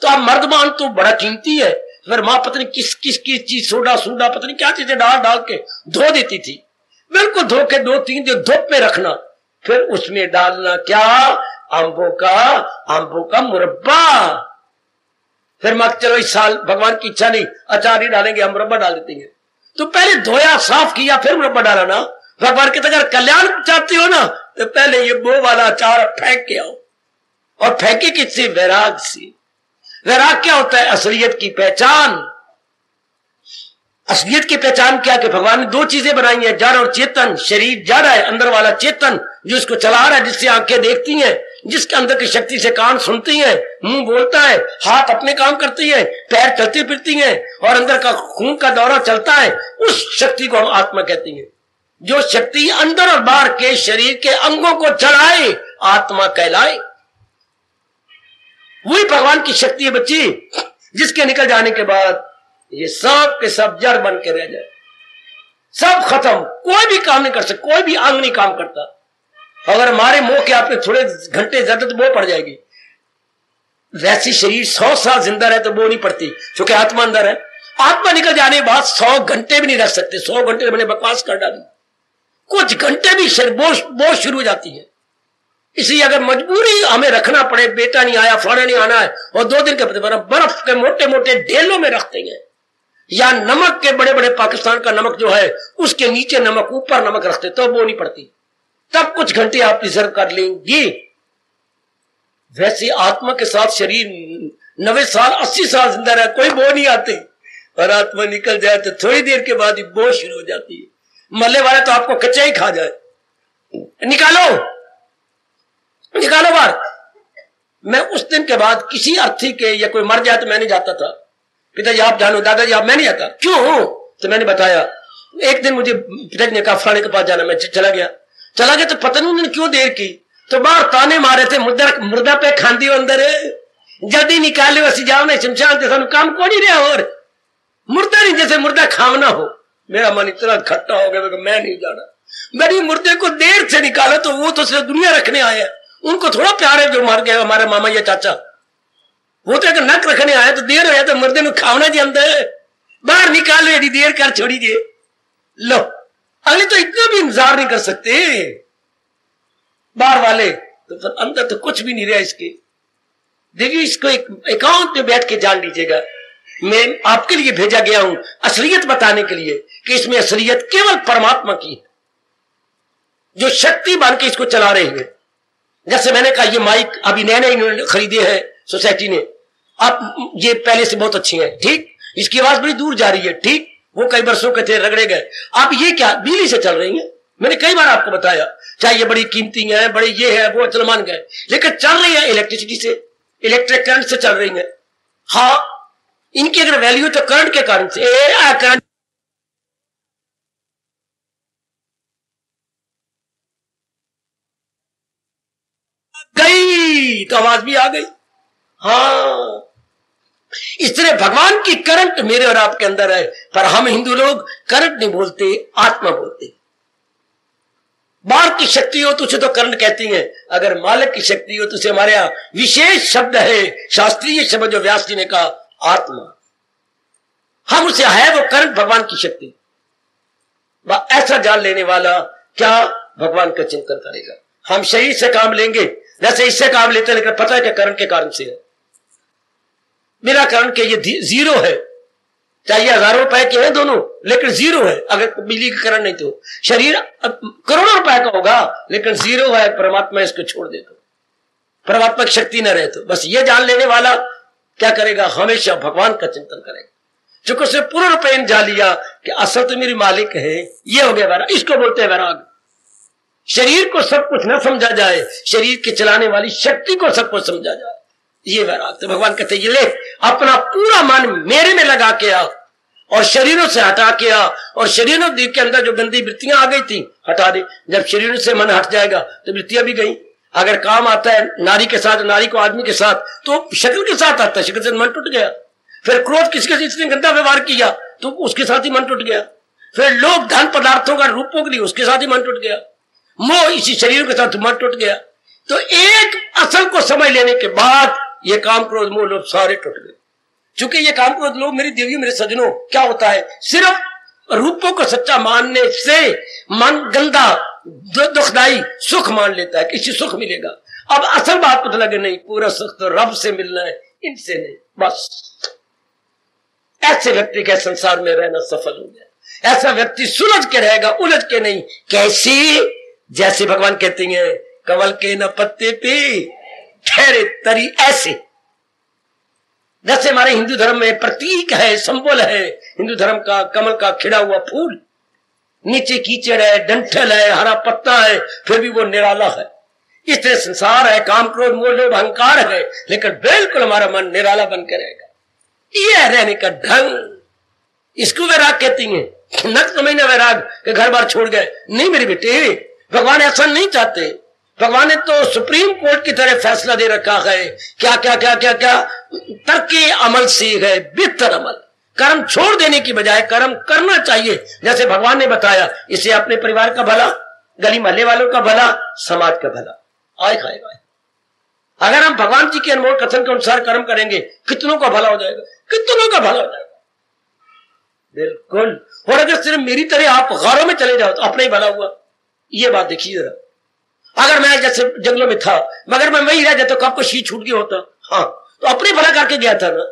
तो अब मर्दमान तो बड़ा कीमती है, फिर मां पत्नी किस चीज सोडा पत्नी क्या चीजें डाल के धो देती थी, बिल्कुल धो के 2-3 दिन धूप में रखना, फिर उसमें डालना क्या, आंबों का मुरब्बा। फिर मां चलो इस साल भगवान की इच्छा नहीं, अचार ही डालेंगे, हम मुरब्बा डाल देते हैं। तो पहले धोया साफ किया फिर मुरब्बा डाला ना। भगवान कहते अगर कल्याण चाहते हो ना तो पहले ये बो वाला अचार फेंक के आओ, और फेंके किससे? वैराग से। वैराग क्या होता है? असलियत की पहचान। असलियत की पहचान क्या? कि भगवान ने 2 चीजें बनाई हैं, जड़ और चेतन। शरीर जड़ है, अंदर वाला चेतन जो इसको चला रहा है, जिससे आंखें देखती हैं, जिसके अंदर की शक्ति से कान सुनती हैं, मुंह बोलता है, हाथ अपने काम करती है, पैर चलती फिरती हैं, और अंदर का खून का दौरा चलता है, उस शक्ति को हम आत्मा कहती हैं। जो शक्ति अंदर और बाहर के शरीर के अंगों को चलाए, आत्मा कहलाए। वही भगवान की शक्ति है बच्ची, जिसके निकल जाने के बाद ये सब के सब जड़ बन के रह जाए, सब खत्म, कोई भी काम नहीं कर सकता, कोई भी अंग नहीं काम करता। अगर हमारे मुंह के आपने थोड़े घंटे ज्यादा तो वो पड़ जाएगी, वैसी शरीर 100 साल जिंदा रहे तो वो नहीं पड़ती, क्योंकि आत्मा अंदर है। आत्मा निकल जाने के बाद 100 घंटे भी नहीं रह सकते, 100 घंटे मैंने बकवास कर डाली, कुछ घंटे भी शरीर बोझ शुरू हो जाती है। इसलिए अगर मजबूरी हमें रखना पड़े, बेटा नहीं आया, फलाना नहीं आना है, और 2 दिन के बर्फ के मोटे मोटे ढेलों में रखते हैं, या नमक के बड़े बड़े पाकिस्तान का नमक जो है उसके नीचे नमक, ऊपर नमक रखते, तो वो नहीं पड़ती, तब कुछ घंटे आप रिजर्व कर लेंगी। वैसे आत्मा के साथ शरीर 90 साल 80 साल जिंदा रहा, कोई बो नहीं आती, और आत्मा निकल जाए तो थोड़ी देर के बाद ही बो शुरू हो जाती है। मरने वाले तो आपको कच्चा ही खा जाए। निकालो निकालो बाहर। मैं उस दिन के बाद किसी अर्थी के या कोई मर जाए तो मैं नहीं जाता था। पिताजी आप जानो, दादाजी आप, मैं नहीं जाता। क्यों? तो मैंने बताया। एक दिन मुझे पिताजी ने कहा फलाने के पास जाना, मैं चला गया तो पता नहीं उन्होंने क्यों देर की, तो बाहर ताने मारे थे, मुर्दा पे खांदी अंदर जल्दी निकाले असी जाओ नहीं शमशान ते सानू काम को नहीं रहा, और मुर्दा नहीं जैसे मुर्दा खावना हो। मेरा मन इतना खट्टा हो गया, मैं नहीं जाना। मेरी मुर्दे को देर से निकालो तो वो तो सिर्फ दुनिया रखने आए हैं, उनको थोड़ा प्यार है जो मर गया हमारे मामा या चाचा। वो तो नक रखने आया तो देर हो तो मुर्दे में खावना जी अंदर, बाहर निकालो यदि देर कर छोड़ी दिए। लो अगले तो इतना भी इंतजार नहीं कर सकते बाहर वाले, तो फिर अंदर तो कुछ भी नहीं रहा इसके। देखिए इसको एक एकांत में बैठ के जान लीजिएगा, मैं आपके लिए भेजा गया हूं असलियत बताने के लिए कि इसमें असलियत केवल परमात्मा की है, जो शक्ति बन के इसको चला रही है। जैसे मैंने कहा ये माइक अभी नए नए इन्होंने खरीदे हैं सोसाइटी ने, अब ये पहले से बहुत अच्छी है, ठीक, इसकी आवाज बड़ी दूर जा रही है, ठीक, वो कई वर्षों के थे रगड़े गए, अब ये क्या बिजली से चल रही है। मैंने कई बार आपको बताया, चाहे ये बड़ी कीमती है, बड़ी ये है वो, चल मान गए, लेकिन चल रही है इलेक्ट्रिसिटी से, इलेक्ट्रिक करंट से चल रही है। हाँ इनकी अगर वैल्यू तो करंट के कारण से, करंट गई तो आवाज भी आ गई। हाँ इस तरह भगवान की करंट मेरे और आपके अंदर है, पर हम हिंदू लोग करंट नहीं बोलते, आत्मा बोलते। बाहर की शक्ति हो तो उसे तो करंट कहती हैं, अगर मालिक की शक्ति हो तो उसे हमारे यहां विशेष शब्द है, शास्त्रीय शब्द जो व्यास जी ने कहा, आत्मा। हम उसे है वो करंट, भगवान की शक्ति। ऐसा जान लेने वाला क्या भगवान का चिंतन करेगा। हम शरीर से काम लेंगे, जैसे इससे काम लेते हैं, लेकिन पता है कि करंट के कारण से है, बिना करंट के ये जीरो है। चाहिए हजारों रुपए के हैं दोनों, लेकिन जीरो है अगर बिजली का करंट नहीं तो। शरीर करोड़ों रुपए का होगा लेकिन जीरो है, परमात्मा इसको छोड़ दे तो, परमात्मा की शक्ति न रहे तो। बस ये जान लेने वाला क्या करेगा, हमेशा भगवान का चिंतन करेगा। चूंकि उसने पूर्ण रूपेण जान लिया कि असल तो मेरी मालिक है, ये हो गया वैराग। इसको बोलते हैं वैराग। शरीर को सब कुछ न समझा जाए, शरीर के चलाने वाली शक्ति को सब कुछ समझा जाए, ये वैराग। तो भगवान कहते ये ले अपना पूरा मन मेरे में लगा के आ, और शरीरों से हटा के आ, और शरीरों के अंदर जो गंदी वृत्तियां आ गई थी हटा दे। जब शरीरों से मन हट जाएगा तो वृत्तियां भी गई। अगर काम आता है नारी के साथ, नारी को आदमी के साथ, तो शक्ल के साथ आता है, शक्ल से मन टूट गया। फिर क्रोध किसके साथ इसने गंदा व्यवहार किया तो उसके साथ ही मन टूट गया। फिर लोग धन पदार्थों का रूपों के लिए, उसके साथ ही मन टूट गया। मोह इसी शरीर के साथ मन टूट गया। तो एक असल को समझ लेने के बाद ये काम क्रोध मोह लोभ सारे टूट गए। चूंकि ये काम क्रोध लोभ मेरी देवियों मेरे सजनों क्या होता है, सिर्फ रूपों को सच्चा मानने से मन गंदा दुखदाई सुख मान लेता है, किसी सुख मिलेगा। अब असल बात पता लगे नहीं, पूरा सुख तो रब से मिलना है, इनसे नहीं। बस ऐसे व्यक्ति के संसार में रहना सफल हो गया। ऐसा व्यक्ति सुलझ के रहेगा, उलझ के नहीं। कैसे? जैसे भगवान कहते हैं कमल के न पत्ते पे ठहरे तरी, ऐसे। जैसे हमारे हिंदू धर्म में प्रतीक है, संबल है हिंदू धर्म का, कमल का खिड़ा हुआ फूल, नीचे कीचड़ है, डंठल है, हरा पत्ता है, फिर भी वो निराला है। इस तरह संसार है, काम क्रोध मोह लोभ अहंकार है, लेकिन बिल्कुल हमारा मन निराला बन के रहेगा। ये रहने का ढंग, इसको वैराग कहती हैं। न समझना वैराग के घर बार छोड़ गए, नहीं मेरे बेटे, भगवान ऐसा नहीं चाहते। भगवान ने तो सुप्रीम कोर्ट की तरह फैसला दे रखा है, क्या क्या क्या क्या क्या, तर्के अमल से है बेहतर अमल। कर्म छोड़ देने की बजाय कर्म करना चाहिए। जैसे भगवान ने बताया, इसे अपने परिवार का भला, गली मोहल्ले वालों का भला, समाज का भला, आए खाएगा। अगर हम भगवान जी के अनमोल कथन के अनुसार कर्म करेंगे, कितनों का भला हो जाएगा, कितनों का भला हो जाएगा। बिल्कुल। और अगर सिर्फ मेरी तरह आप गौरों में चले जाओ तो अपना ही भला हुआ। ये बात देखिए जरा, अगर मैं जैसे जंगलों में था मगर मैं वही रह जाता, कब को शी छूट गया होता, हाँ तो अपने भला करके गया था ना।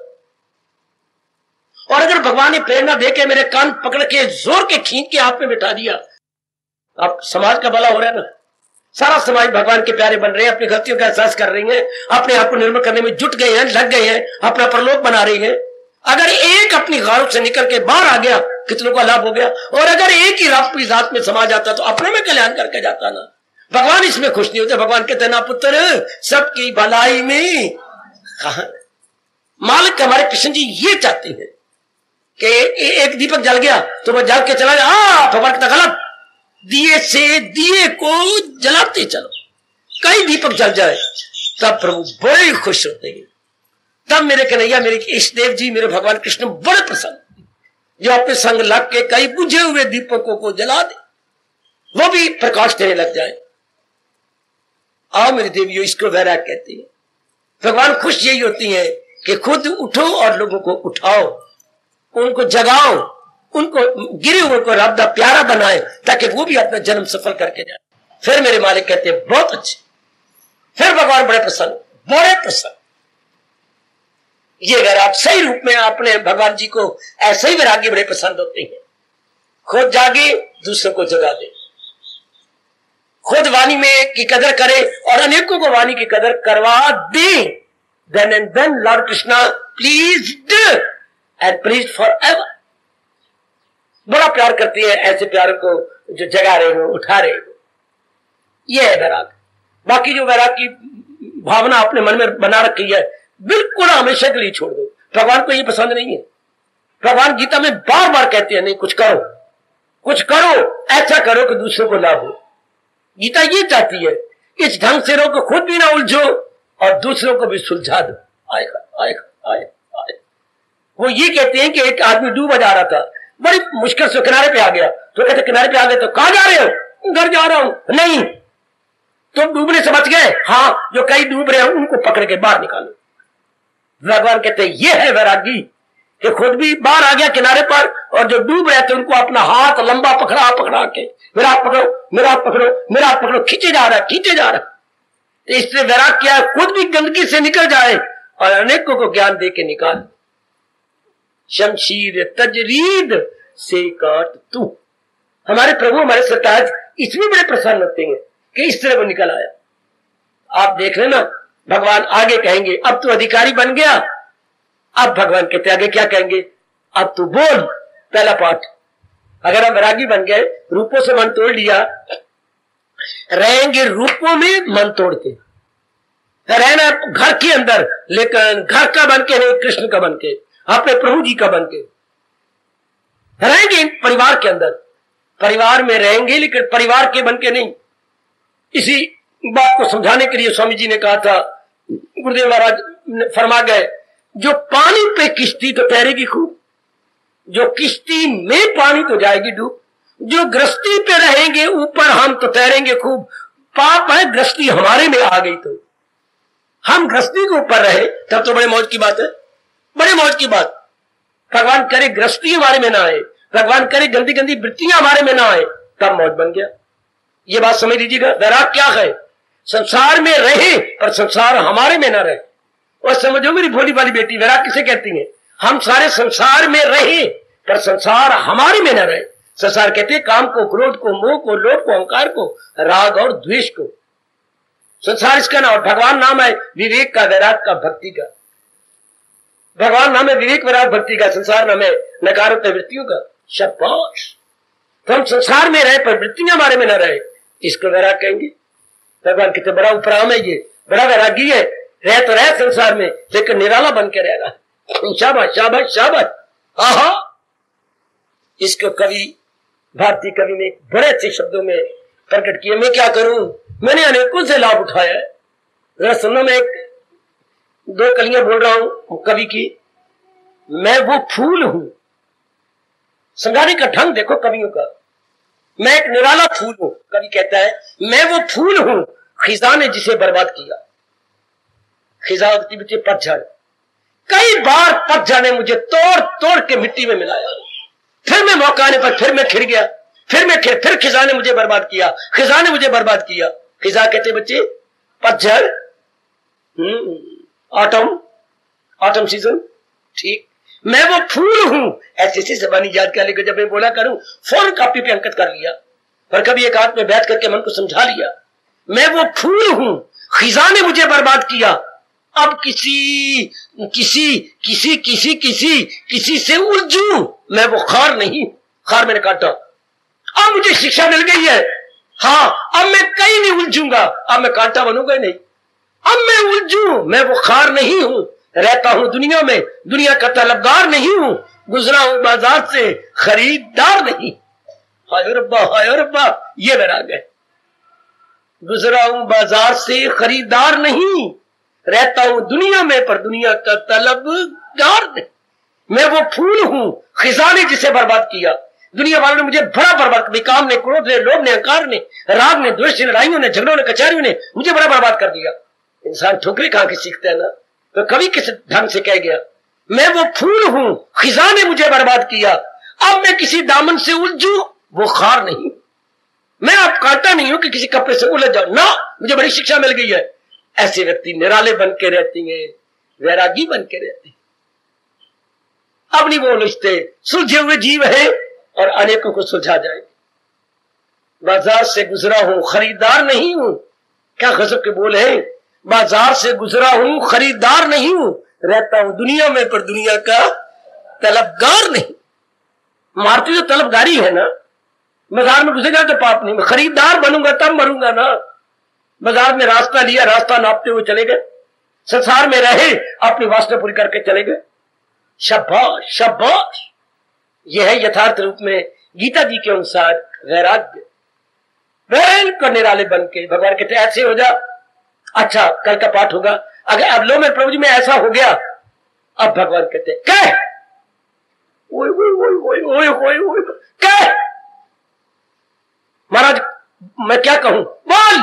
और अगर भगवान ने प्रेरणा देके मेरे कान पकड़ के जोर के खींच के आप में बिठा दिया, अब समाज का भला हो रहा है ना। सारा समाज भगवान के प्यारे बन रहे हैं, अपनी गलतियों का एहसास कर रही हैं, अपने आप को निर्मल करने में जुट गए हैं, लग गए हैं, अपना परलोक बना रही हैं। अगर एक अपनी गारों से निकल के बाहर आ गया, कितनों का लाभ हो गया। और अगर एक ही अपनी जात में समा जाता तो अपने में कल्याण करके जाता ना। भगवान इसमें खुश नहीं होते। भगवान कहते ना पुत्र, सबकी भलाई में कहा। मालिक हमारे कृष्ण जी ये चाहते हैं कि एक दीपक जल गया तो वह जल के चला जाए। भगवान कहता गलत, दिए से दिए को जलाते चलो, कई दीपक जल जाए तब प्रभु बड़े खुश होते हैं। तब मेरे कन्हैया, मेरे इष्ट देव जी, मेरे भगवान कृष्ण बड़े प्रसन्न, जो अपने संग लग के कई बुझे हुए दीपकों को जला दे, वो भी प्रकाश देने लग जाए। आओ मेरे देवियों, इसको वैराग कहते हैं। भगवान खुश यही होती है कि खुद उठो और लोगों को उठाओ, उनको जगाओ, उनको गिरे हुए को रब दा प्यारा बनाए, ताकि वो भी अपना जन्म सफल करके जाए। फिर मेरे मालिक कहते हैं बहुत अच्छे। फिर भगवान बड़े प्रसन्न, बड़े प्रसन्न। ये वैराग सही रूप में अपने भगवान जी को ऐसे ही वैरागी बड़े पसंद होते हैं। खुद जागे, दूसरों को जगा दे, खुद वाणी में की कदर करे और अनेकों को वाणी की कदर करवा दे। Then and then lord Krishna pleased and pleased forever. बड़ा प्यार करती है ऐसे प्यार को जो जगा रहे हो, उठा रहे हो। यह है वैराग। बाकी जो वैराग की भावना अपने मन में बना रखी है, बिल्कुल हमेशा के लिए छोड़ दो। भगवान को ये पसंद नहीं है। भगवान गीता में बार बार कहते हैं नहीं, कुछ करो, कुछ करो, ऐसा करो कि दूसरों को लाभ हो। गीता ये चाहती है, इस ढंग से रहो कि खुद भी ना उलझो और दूसरों को भी सुलझा दो। आएगा आएगा आएगा आएगा। वो ये कहते हैं कि एक आदमी डूबा जा रहा था, बड़ी मुश्किल से किनारे पे आ गया, तो कहते किनारे पे आ गए तो कहां जा रहे हो? घर जा रहा हूं। नहीं, तुम डूबने से बच गए? हाँ, जो कई डूब रहे हैं उनको पकड़ के बाहर निकालो। भगवान कहते हैं ये है वैरागी कि खुद भी बाहर आ गया किनारे पर, और जो डूब रहे थे उनको अपना हाथ लंबा पकड़ा पकड़ा के, मेरा हाथ पकड़ो, मेरा हाथ पकड़ो, मेरा हाथ पकड़ो, खींचे जा रहा है, खींचे जा रहा है। तो इससे वैराग क्या है? खुद भी गंदगी से निकल जाए और अनेकों को ज्ञान दे के निकाल। शमशीर तजरीद से काट तू। हमारे प्रभु, हमारे सरताज इसमें बड़े प्रसन्न होते हैं कि इस तरह वो निकल आया। आप देख लेना, भगवान आगे कहेंगे अब तू अधिकारी बन गया। अब भगवान कहते आगे क्या कहेंगे? अब तू बोल। पहला पाठ, अगर हम वैरागी बन गए, रूपों से मन तोड़ लिया, रहेंगे रूपों में मन तोड़ के, रहना घर के अंदर, लेकिन घर का बन के नहीं, कृष्ण का बन के, अपने प्रभु जी का बन के रहेंगे। परिवार के अंदर, परिवार में रहेंगे लेकिन परिवार के बन के नहीं। इसी बात को समझाने के लिए स्वामी जी ने कहा था, गुरुदेव महाराज फरमा गए, जो पानी पे किश्ती तो तैरेगी खूब, जो किश्ती में पानी तो जाएगी डूब, जो गृहस्थी पे रहेंगे ऊपर हम तो तैरेंगे खूब। पाप है गृहस्थी हमारे में आ गई तो हम गृहस्थी के ऊपर रहे तब तो बड़े मौज की बात है, बड़े मौज की बात। भगवान करे गृहस्थी हमारे में ना आए, भगवान करे गंदी गंदी वृत्तियां हमारे में ना आए, तब मौज बन गया। ये बात समझ लीजिएगा। वैराग क्या है? संसार में रहे पर संसार हमारे में ना रहे। और समझो मेरी भोली वाली बेटी, वैराग किसे कहती है? हम सारे संसार में रहे पर संसार हमारे में न रहे। संसार कहते हैं काम को, क्रोध को, मोह को, लोभ को, अहंकार को, राग और द्वेष को। संसार इसका नाम। भगवान नाम है विवेक का, वैराग का, भक्ति का। भगवान नाम है विवेक, वैराग, भक्ति का। संसार नाम है नकारात्मक वृत्तियों का। शाबाश। तो हम संसार में रहे पर वृत्तियां हमारे में न रहे, इसको वैराग कहेंगे। भगवान कहते बड़ा उपराम है, ये बड़ा वैरागी है। रह तो रहे संसार में लेकिन निराला बन के रह रहा। शाबाश शाबाश शाबाश। आहा, इसको कवि, भारतीय कवि ने बड़े अच्छे शब्दों में प्रकट किया। मैं क्या करूं, मैंने अनेकों से लाभ उठाया है। जरा सुनो, मैं एक दो कलियां बोल रहा हूं कवि की। मैं वो फूल हूं, संगाने का ढंग देखो कवियों का। मैं एक निराला फूल हूं, कवि कहता है मैं वो फूल हूं खिजा ने जिसे बर्बाद किया। खिजा होती बच्चे पतझड़। कई बार पतझड़ ने मुझे तोड़ तोड़ के मिट्टी में मिलाया, फिर मैं मौका आने पर फिर मैं खिल गया, फिर खिजा ने मुझे बर्बाद किया, खिजा ने मुझे बर्बाद किया। खिजा कहते बच्चे पतझड़, ऑटम सीजन। ठीक, मैं वो फूल हूं। ऐसे ऐसी जबानी याद कर लेकर जब मैं बोला करूं फौरन कॉपी पे अंकित कर लिया, पर कभी एक हाथ में बैठ करके मन को समझा लिया। मैं वो फूल हूं, खिजा ने मुझे बर्बाद किया। अब किसी किसी किसी किसी किसी किसी से उलझूं, मैं वो खार नहीं, खार मैंने काटा। अब मुझे शिक्षा मिल गई है, हाँ अब मैं कहीं नहीं उलझूंगा, अब मैं कांटा बनूंगा नहीं। अब मैं उलझूं, मैं वो खार नहीं हूं, रहता हूं दुनिया में, दुनिया का तलबगार नहीं हूं, गुजरा हूं बाजार से, खरीदार नहीं। हाय रब्बा, ये वैराग है। गुजरा हूं बाजार से, खरीदार नहीं, रहता हूं दुनिया में, पर दुनिया का तलबगार नहीं। मैं वो फूल हूं, खिजा ने जिसे बर्बाद किया। दुनिया वालों ने मुझे बड़ा बर्बाद किया, काम ने, क्रोध ने, लोभ ने, अहंकार ने, राग ने, द्वेष ने, लड़ाइयों ने, झगड़ों ने, कचहरियों ने मुझे बड़ा बर्बाद कर दिया। इंसान ठोकरे खा के सीखता है ना, तो कभी किस ढंग से कह गया, मैं वो फूल हूं, खिजा ने मुझे बर्बाद किया। अब मैं किसी दामन से उलझूं, वो खार नहीं। मैं अब कांटा नहीं हूं कि किसी कपड़े से उलझ जाऊं ना, मुझे बड़ी शिक्षा मिल गई है। ऐसे व्यक्ति निराले बन के रहते हैं, वैरागी बन के रहते हैं। अब नहीं वो उलझते, सुलझे हुए जीव है और अनेकों को सुलझा जाएंगे। बाजार से गुजरा हूं, खरीदार नहीं हूं। क्या गजब के बोल हैं। बाजार से गुजरा हूं, खरीदार नहीं हूं, रहता हूं दुनिया में, पर दुनिया का तलबगार नहीं। मारती तो तलबगारी है ना, बाजार में घुसेगा तो पाप नहीं, मैं खरीदार बनूंगा तब मरूंगा ना। बाजार में रास्ता लिया, रास्ता नापते हुए चले गए, संसार में रहे, अपनी वासना पूरी करके चले गए। शाबाश शाबाश, यह है यथार्थ रूप में गीता जी के अनुसार वैराग्य। बिल्कुल निराले बन के भगवान कहते ऐसे हो जा। अच्छा, कल का पाठ होगा, अगर अब लो मैं प्रभु जी में ऐसा हो गया, अब भगवान कहते कह, ओए ओए ओए ओए ओए ओए कह, महाराज मैं क्या कहूं, बोल,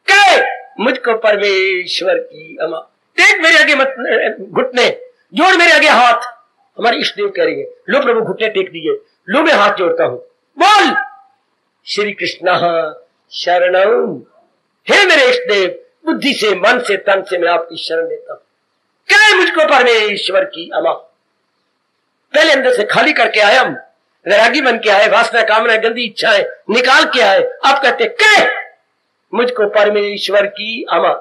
कह, मुझको परमेश्वर की अमा, टेक मेरे आगे मत घुटने, जोड़ मेरे आगे हाथ। हमारे इष्ट देव कह रही है, लो प्रभु घुटने टेक दिए, लो मैं हाथ जोड़ता हूं, बोल श्री कृष्ण शरणम। हे मेरे इष्ट देव, बुद्धि से, मन से, तन से मैं आपकी शरण लेता हूं, कह मुझको परमेश्वर की अमा। पहले अंदर से खाली करके आए हम, वैरागी बन के आए, वासना, कामना, गंदी इच्छाएं निकाल के आए। अब कहते कह मुझको परमेश्वर की अमा।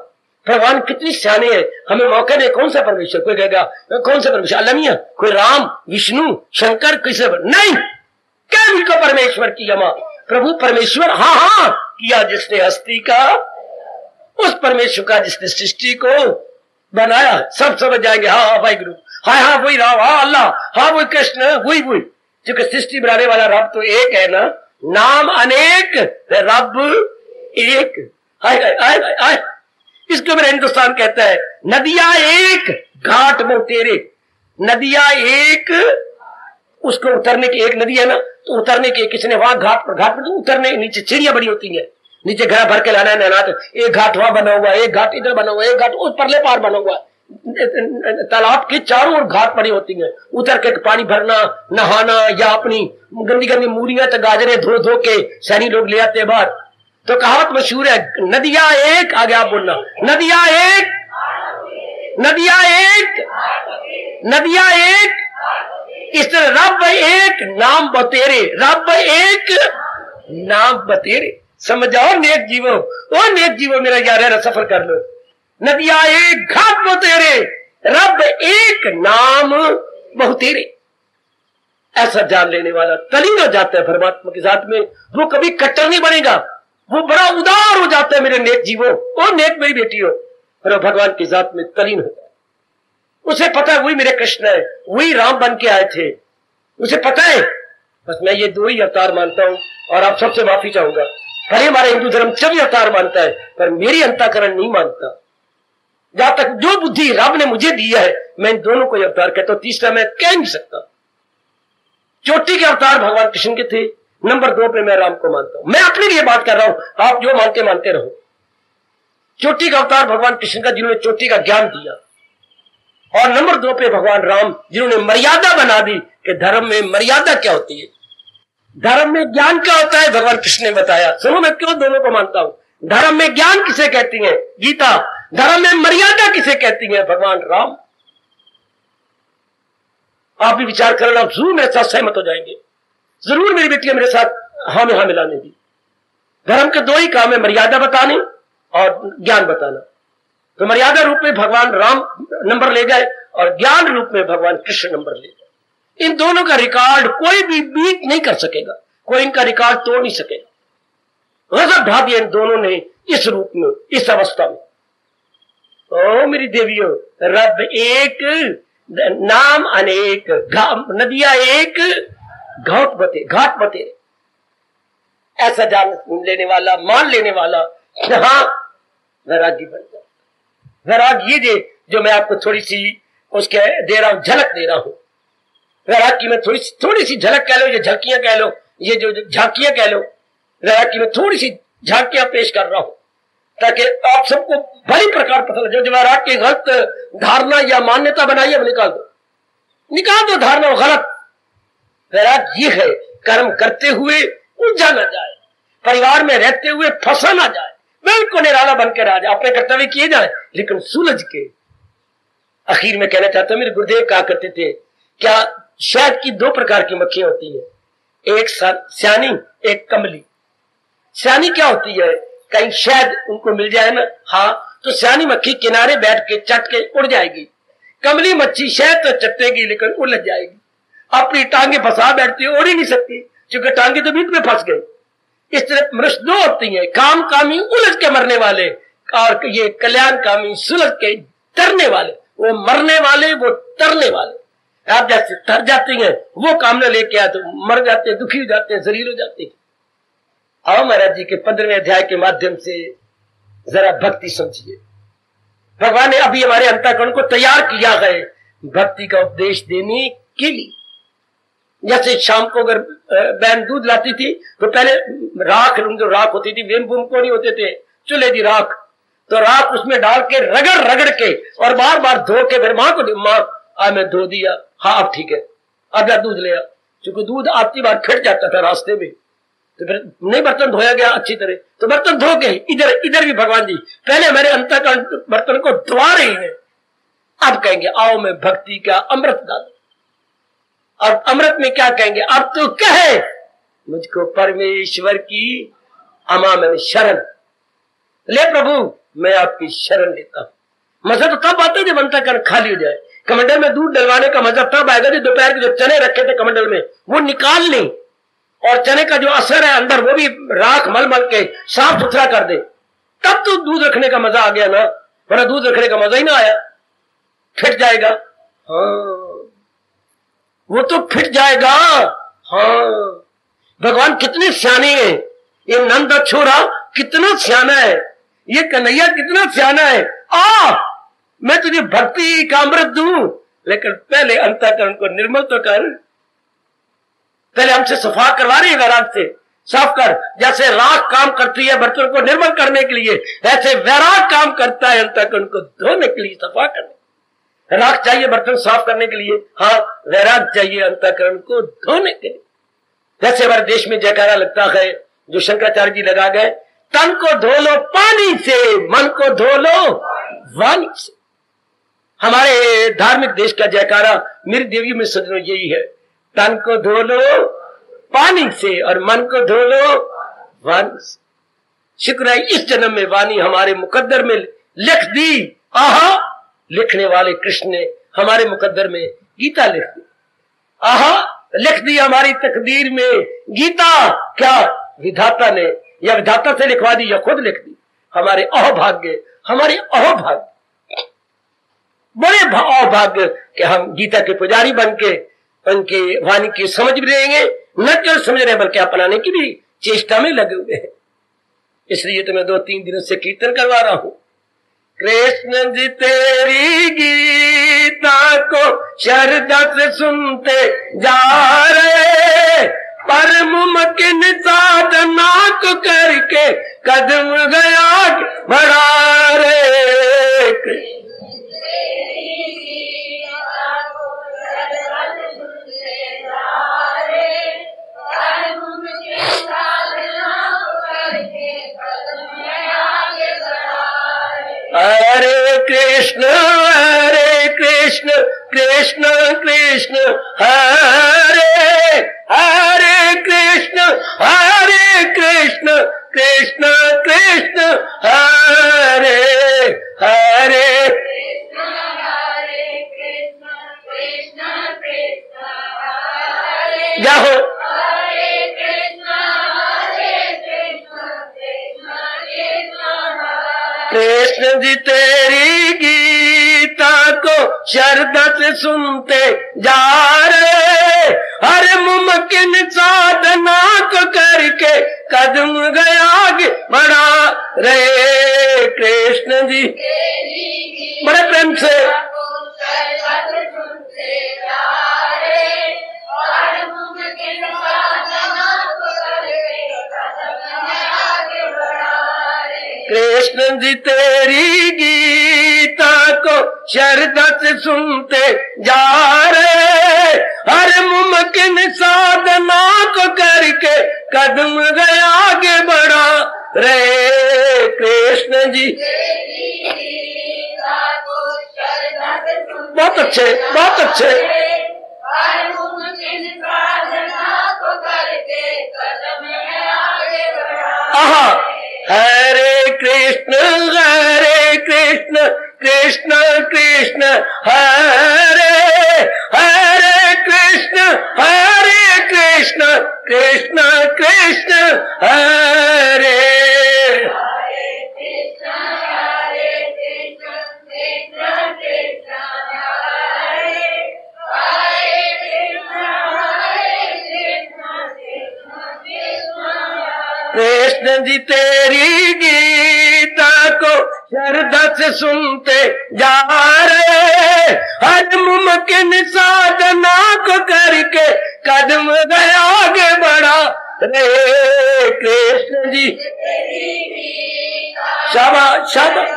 भगवान कितनी सियाने है, हमें मौका दे। कौन सा परमेश्वर? कोई कहेगा कौन सा परमेश्वर, अलमिया, कोई राम, विष्णु, शंकर, किसे नहीं, क्या मुझको परमेश्वर की अमा। प्रभु परमेश्वर, हाँ हाँ किया जिसने हस्ती का, उस परमेश्वर का जिसने सृष्टि को बनाया। सब समझ जाएंगे, हाँ हाँ भाई गुरु, हाँ हाँ वही राम, हाँ अल्लाह, हाँ वही कृष्ण, वही वही। क्योंकि सृष्टि बनाने वाला रब तो एक है ना, नाम अनेक, रब एक। हाय हाय हाय हाय। इसको मेरा हिंदुस्तान कहता है, नदियां एक, घाट वो तेरे। नदियां एक, उसको उतरने की एक नदी है ना, तो उतरने की किसी ने वहां घाट पर तो उतरने, नीचे सीढ़ियां बड़ी होती है, नीचे घड़ा भर के लाना है, नहना। तो एक घाट वहां बना हुआ, एक घाट इधर बना हुआ, एक घाट उस परले पार बना हुआ। तालाब के चारों ओर घाट पड़ी होती है, उतर के पानी भरना, नहाना, या अपनी गंदी गंदी मूलियां तो गाजरे धो धो के सैनी लोग ले आते बाहर। तो कहावत मशहूर है, नदियां एक, आगे आप बोलना, नदियां एक, नदियां एक, नदियां एक। इस तरह रब एक, नाम बतेरे, रब एक, नाम बतेरे। समझाओ नेक जीवो, ओ नेक जीवो मेरा यार सफर कर लो। नदियां एक, घाट बतेरे, रब एक, नाम बहुतेरे। ऐसा जान लेने वाला तलीन हो जाता है परमात्मा के साथ में, वो कभी कट्टर नहीं बनेगा, वो बड़ा उदार हो जाता है मेरे नेक जीवो, ओ नेक मेरी बेटी हो, और भगवान की जात में तलीन होता है। उसे पता है वही मेरे कृष्ण है, वही राम बन के आए थे, उसे पता है। बस मैं ये दो ही अवतार मानता हूं, और आप सबसे माफी चाहूंगा। भले हमारे हिंदू धर्म 24 अवतार मानता है, पर मेरी अंतःकरण नहीं मानता। जहां तक जो बुद्धि रब ने मुझे दी है, मैं इन दोनों को अवतार कहता हूं, तीसरा मैं कह नहीं सकता। चोटी के अवतार भगवान कृष्ण के थे, नंबर 2 पे मैं राम को मानता हूं। मैं अपने लिए बात कर रहा हूं, आप जो मानते मानते रहो। चोटी का अवतार भगवान कृष्ण का, जिन्होंने चोटी का ज्ञान दिया, और नंबर 2 पे भगवान राम, जिन्होंने मर्यादा बना दी कि धर्म में मर्यादा क्या होती है, धर्म में ज्ञान क्या होता है, भगवान कृष्ण ने बताया। सुनो, मैं क्यों दोनों को मानता हूं। धर्म में ज्ञान किसे कहती है, गीता। धर्म में मर्यादा किसे कहती है, भगवान राम। आप भी विचार करना, आप जरूर मेरे साथ सहमत हो जाएंगे, जरूर मेरी बेटियां मेरे साथ हाँ में हाँ मिलाने दी। धर्म के 2 ही काम है, मर्यादा बताने और ज्ञान बताना। तो मर्यादा रूप में भगवान राम नंबर ले गए और ज्ञान रूप में भगवान कृष्ण नंबर ले गए। इन दोनों का रिकॉर्ड कोई भी बीट नहीं कर सकेगा, कोई इनका रिकॉर्ड तोड़ नहीं सकेगा। गजब ढा दिया इन दोनों ने इस रूप में, इस अवस्था में। ओ मेरी देवियों, रब एक, नाम अनेक, नदियां एक, घाट बते। ऐसा जान लेने वाला, मान लेने वाला जहां वैरागी बन जाए। वैराग ये जो मैं आपको थोड़ी सी उसके दे रहा हूं, झलक दे रहा हूं। वैराग की मैं थोड़ी सी झलक कह लो, ये झलकियां कह लो, ये जो झांकियां कह लो, वैराग की मैं थोड़ी सी झांकियां पेश कर रहा हूं ताकि आप सबको भली प्रकार पता लगे। जो वैराग की गलत धारणा या मान्यता बनाई है वो निकाल दो धारणा गलत। वैराग ये है, कर्म करते हुए उलझा ना जाए, परिवार में रहते हुए फंसा ना जाए, बिल्कुल निराला बनकर आ जाए, अपने कर्तव्य किए जाए लेकिन सुलझ के। आखिर में कहना चाहता हूं, मेरे गुरुदेव कहा करते थे, क्या शहद की दो प्रकार की मक्खियां होती है, एक स्यानी, एक कमली। स्यानी क्या होती है, कहीं शहद उनको मिल जाए ना, हाँ, तो स्यानी मक्खी किनारे बैठ के चट के उड़ जाएगी। कमली मच्छी शहद तो चटेगी लेकिन उलझ जाएगी, अपनी टांगे फंसा बैठती है, उड़ ही नहीं सकती क्योंकि टांगे तो बीच में फंस गई। इस तरह मनुष्य दो होती है, काम कामी उलझ के मरने वाले और ये कल्याण कामी सुलझ के तरने वाले। वो मरने वाले, वो तरने वाले। आप जैसे तर जाती हैं, वो कामना लेके आए तो मर जाते हैं, दुखी हो जाते हैं, जलील हो जाते हैं। आओ महाराज जी के 15वें अध्याय के माध्यम से जरा भक्ति समझिए। भगवान ने अभी हमारे अंतःकरण को तैयार किया है भक्ति का उपदेश देने के लिए। जैसे शाम को अगर बहन दूध लाती थी तो पहले जो राख होती थी, वेम बुम को नहीं होते थे, चूल्हे की राख, तो राख उसमें डाल के रगड़ के और बार बार धो के फिर माँ को, माँ मैं धो दिया, हाँ अब ठीक है, अब जा दूध ले आ। क्योंकि दूध आती बार फिट जाता था रास्ते में, तो फिर नहीं बर्तन धोया गया अच्छी तरह, तो बर्तन धो के इधर भी भगवान जी पहले मेरे अंतःकरण बर्तन को धुआ रहे हैं। अब कहेंगे आओ मैं भक्ति का अमृत डाल। और अमृत में क्या कहेंगे, अब तो कहे मुझको परमेश्वर की अमा में शरण ले, प्रभु मैं आपकी शरण लेता हूं। मजा तो तब आता है जब अंतःकरण खाली हो जाए। कमंडल में दूध डलवाने का मजा तब आएगा जब दोपहर के जो चने रखे थे कमंडल में वो निकाल लें और चने का जो असर है अंदर वो भी राख मल के साफ सुथरा कर दे, तब तो दूध रखने का मजा आ गया ना, वरना दूध रखने का मजा ही ना आया। फिट जाएगा, हाँ वो तो फिट जाएगा। हाँ भगवान कितने सियाने हैं, ये नंद छोरा कितना सियाना है, ये कन्हैया कितना सियाना है। मैं तुझे भक्ति का अमृत दूं, लेकिन पहले अंतःकरण को निर्मल तो कर, पहले हमसे सफा करवा रही है वैराग से, साफ कर। जैसे राख काम करती है बर्तन को निर्मल करने के लिए, ऐसे वैराग काम करता है अंतःकरण को धोने के लिए, सफा करने। राख चाहिए बर्तन साफ करने के लिए, हाँ वैराग चाहिए अंतःकरण को धोने के लिए। जैसे हमारे देश में जयकारा लगता है जो शंकराचार्य जी लगा गए, तन को धो लो पानी से, मन को धो लो वाणी से। हमारे धार्मिक देश का जयकारा मेरी देवी में सजनो यही है, तन को धो लो पानी से और मन को धो लो वाणी से। शुक्र है इस जन्म में वाणी हमारे मुकद्दर में लिख दी। आहा, लिखने वाले कृष्ण ने हमारे मुकद्दर में गीता लिख दी। आहा, लिख दी हमारी तकदीर में गीता। क्या विधाता ने, या विधाता से लिखवा दी या खुद लिख दी। हमारे अहोभाग्य, हमारे अहोभाग्य, बड़े अहोभाग्य कि हम गीता के पुजारी बन के उनके वाणी की समझ भी रहेंगे, न केवल समझ रहे बल्कि अपनाने की भी चेष्टा में लगे हुए हैं। इसलिए तो मैं 2-3 दिनों से कीर्तन करवा रहा हूं। कृष्ण जी तेरी गीता को श्रद्धा से सुनते जा रहे, पर मुमकिन साधना को करके कदम गया बढ़ा रे। हरे कृष्ण कृष्ण कृष्ण हरे हरे, कृष्ण कृष्ण कृष्ण हरे। कृष्ण जी तेरी गीता को श्रद्धा से सुनते जा रहे, हर मुमकिन साधना को करके कदम गया आगे बढ़ा रहे। कृष्ण जी बड़े प्रेम से कृष्ण जी तेरी गीता को श्रद्धा से सुनते जा रहे, हर मुमकिन साधना को करके कदम गया आगे बढ़ा रहे। कृष्ण जी बहुत अच्छे, बहुत अच्छे। आहा, हरे कृष्ण कृष्ण कृष्ण हरे हरे, कृष्ण कृष्ण कृष्ण हरे। कृष्ण जी तेरी गीता को श्रद्धा से सुनते जा रहे, हर मुमकिन साधना को करके कदम गया आगे बढ़ा रहे। कृष्ण जी शाबाश शाबाश।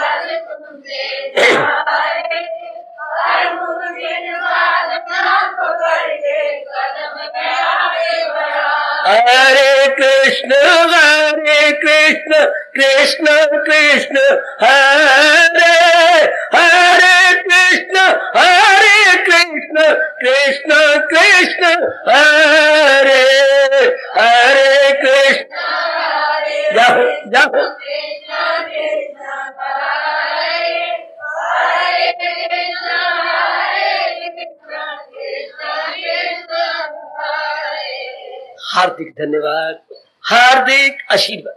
हरे कृष्ण कृष्ण कृष्ण हरे हरे, कृष्ण कृष्ण कृष्ण हरे हरे। कृष्ण जाओ जाओ। हार्दिक धन्यवाद, हार्दिक आशीर्वाद।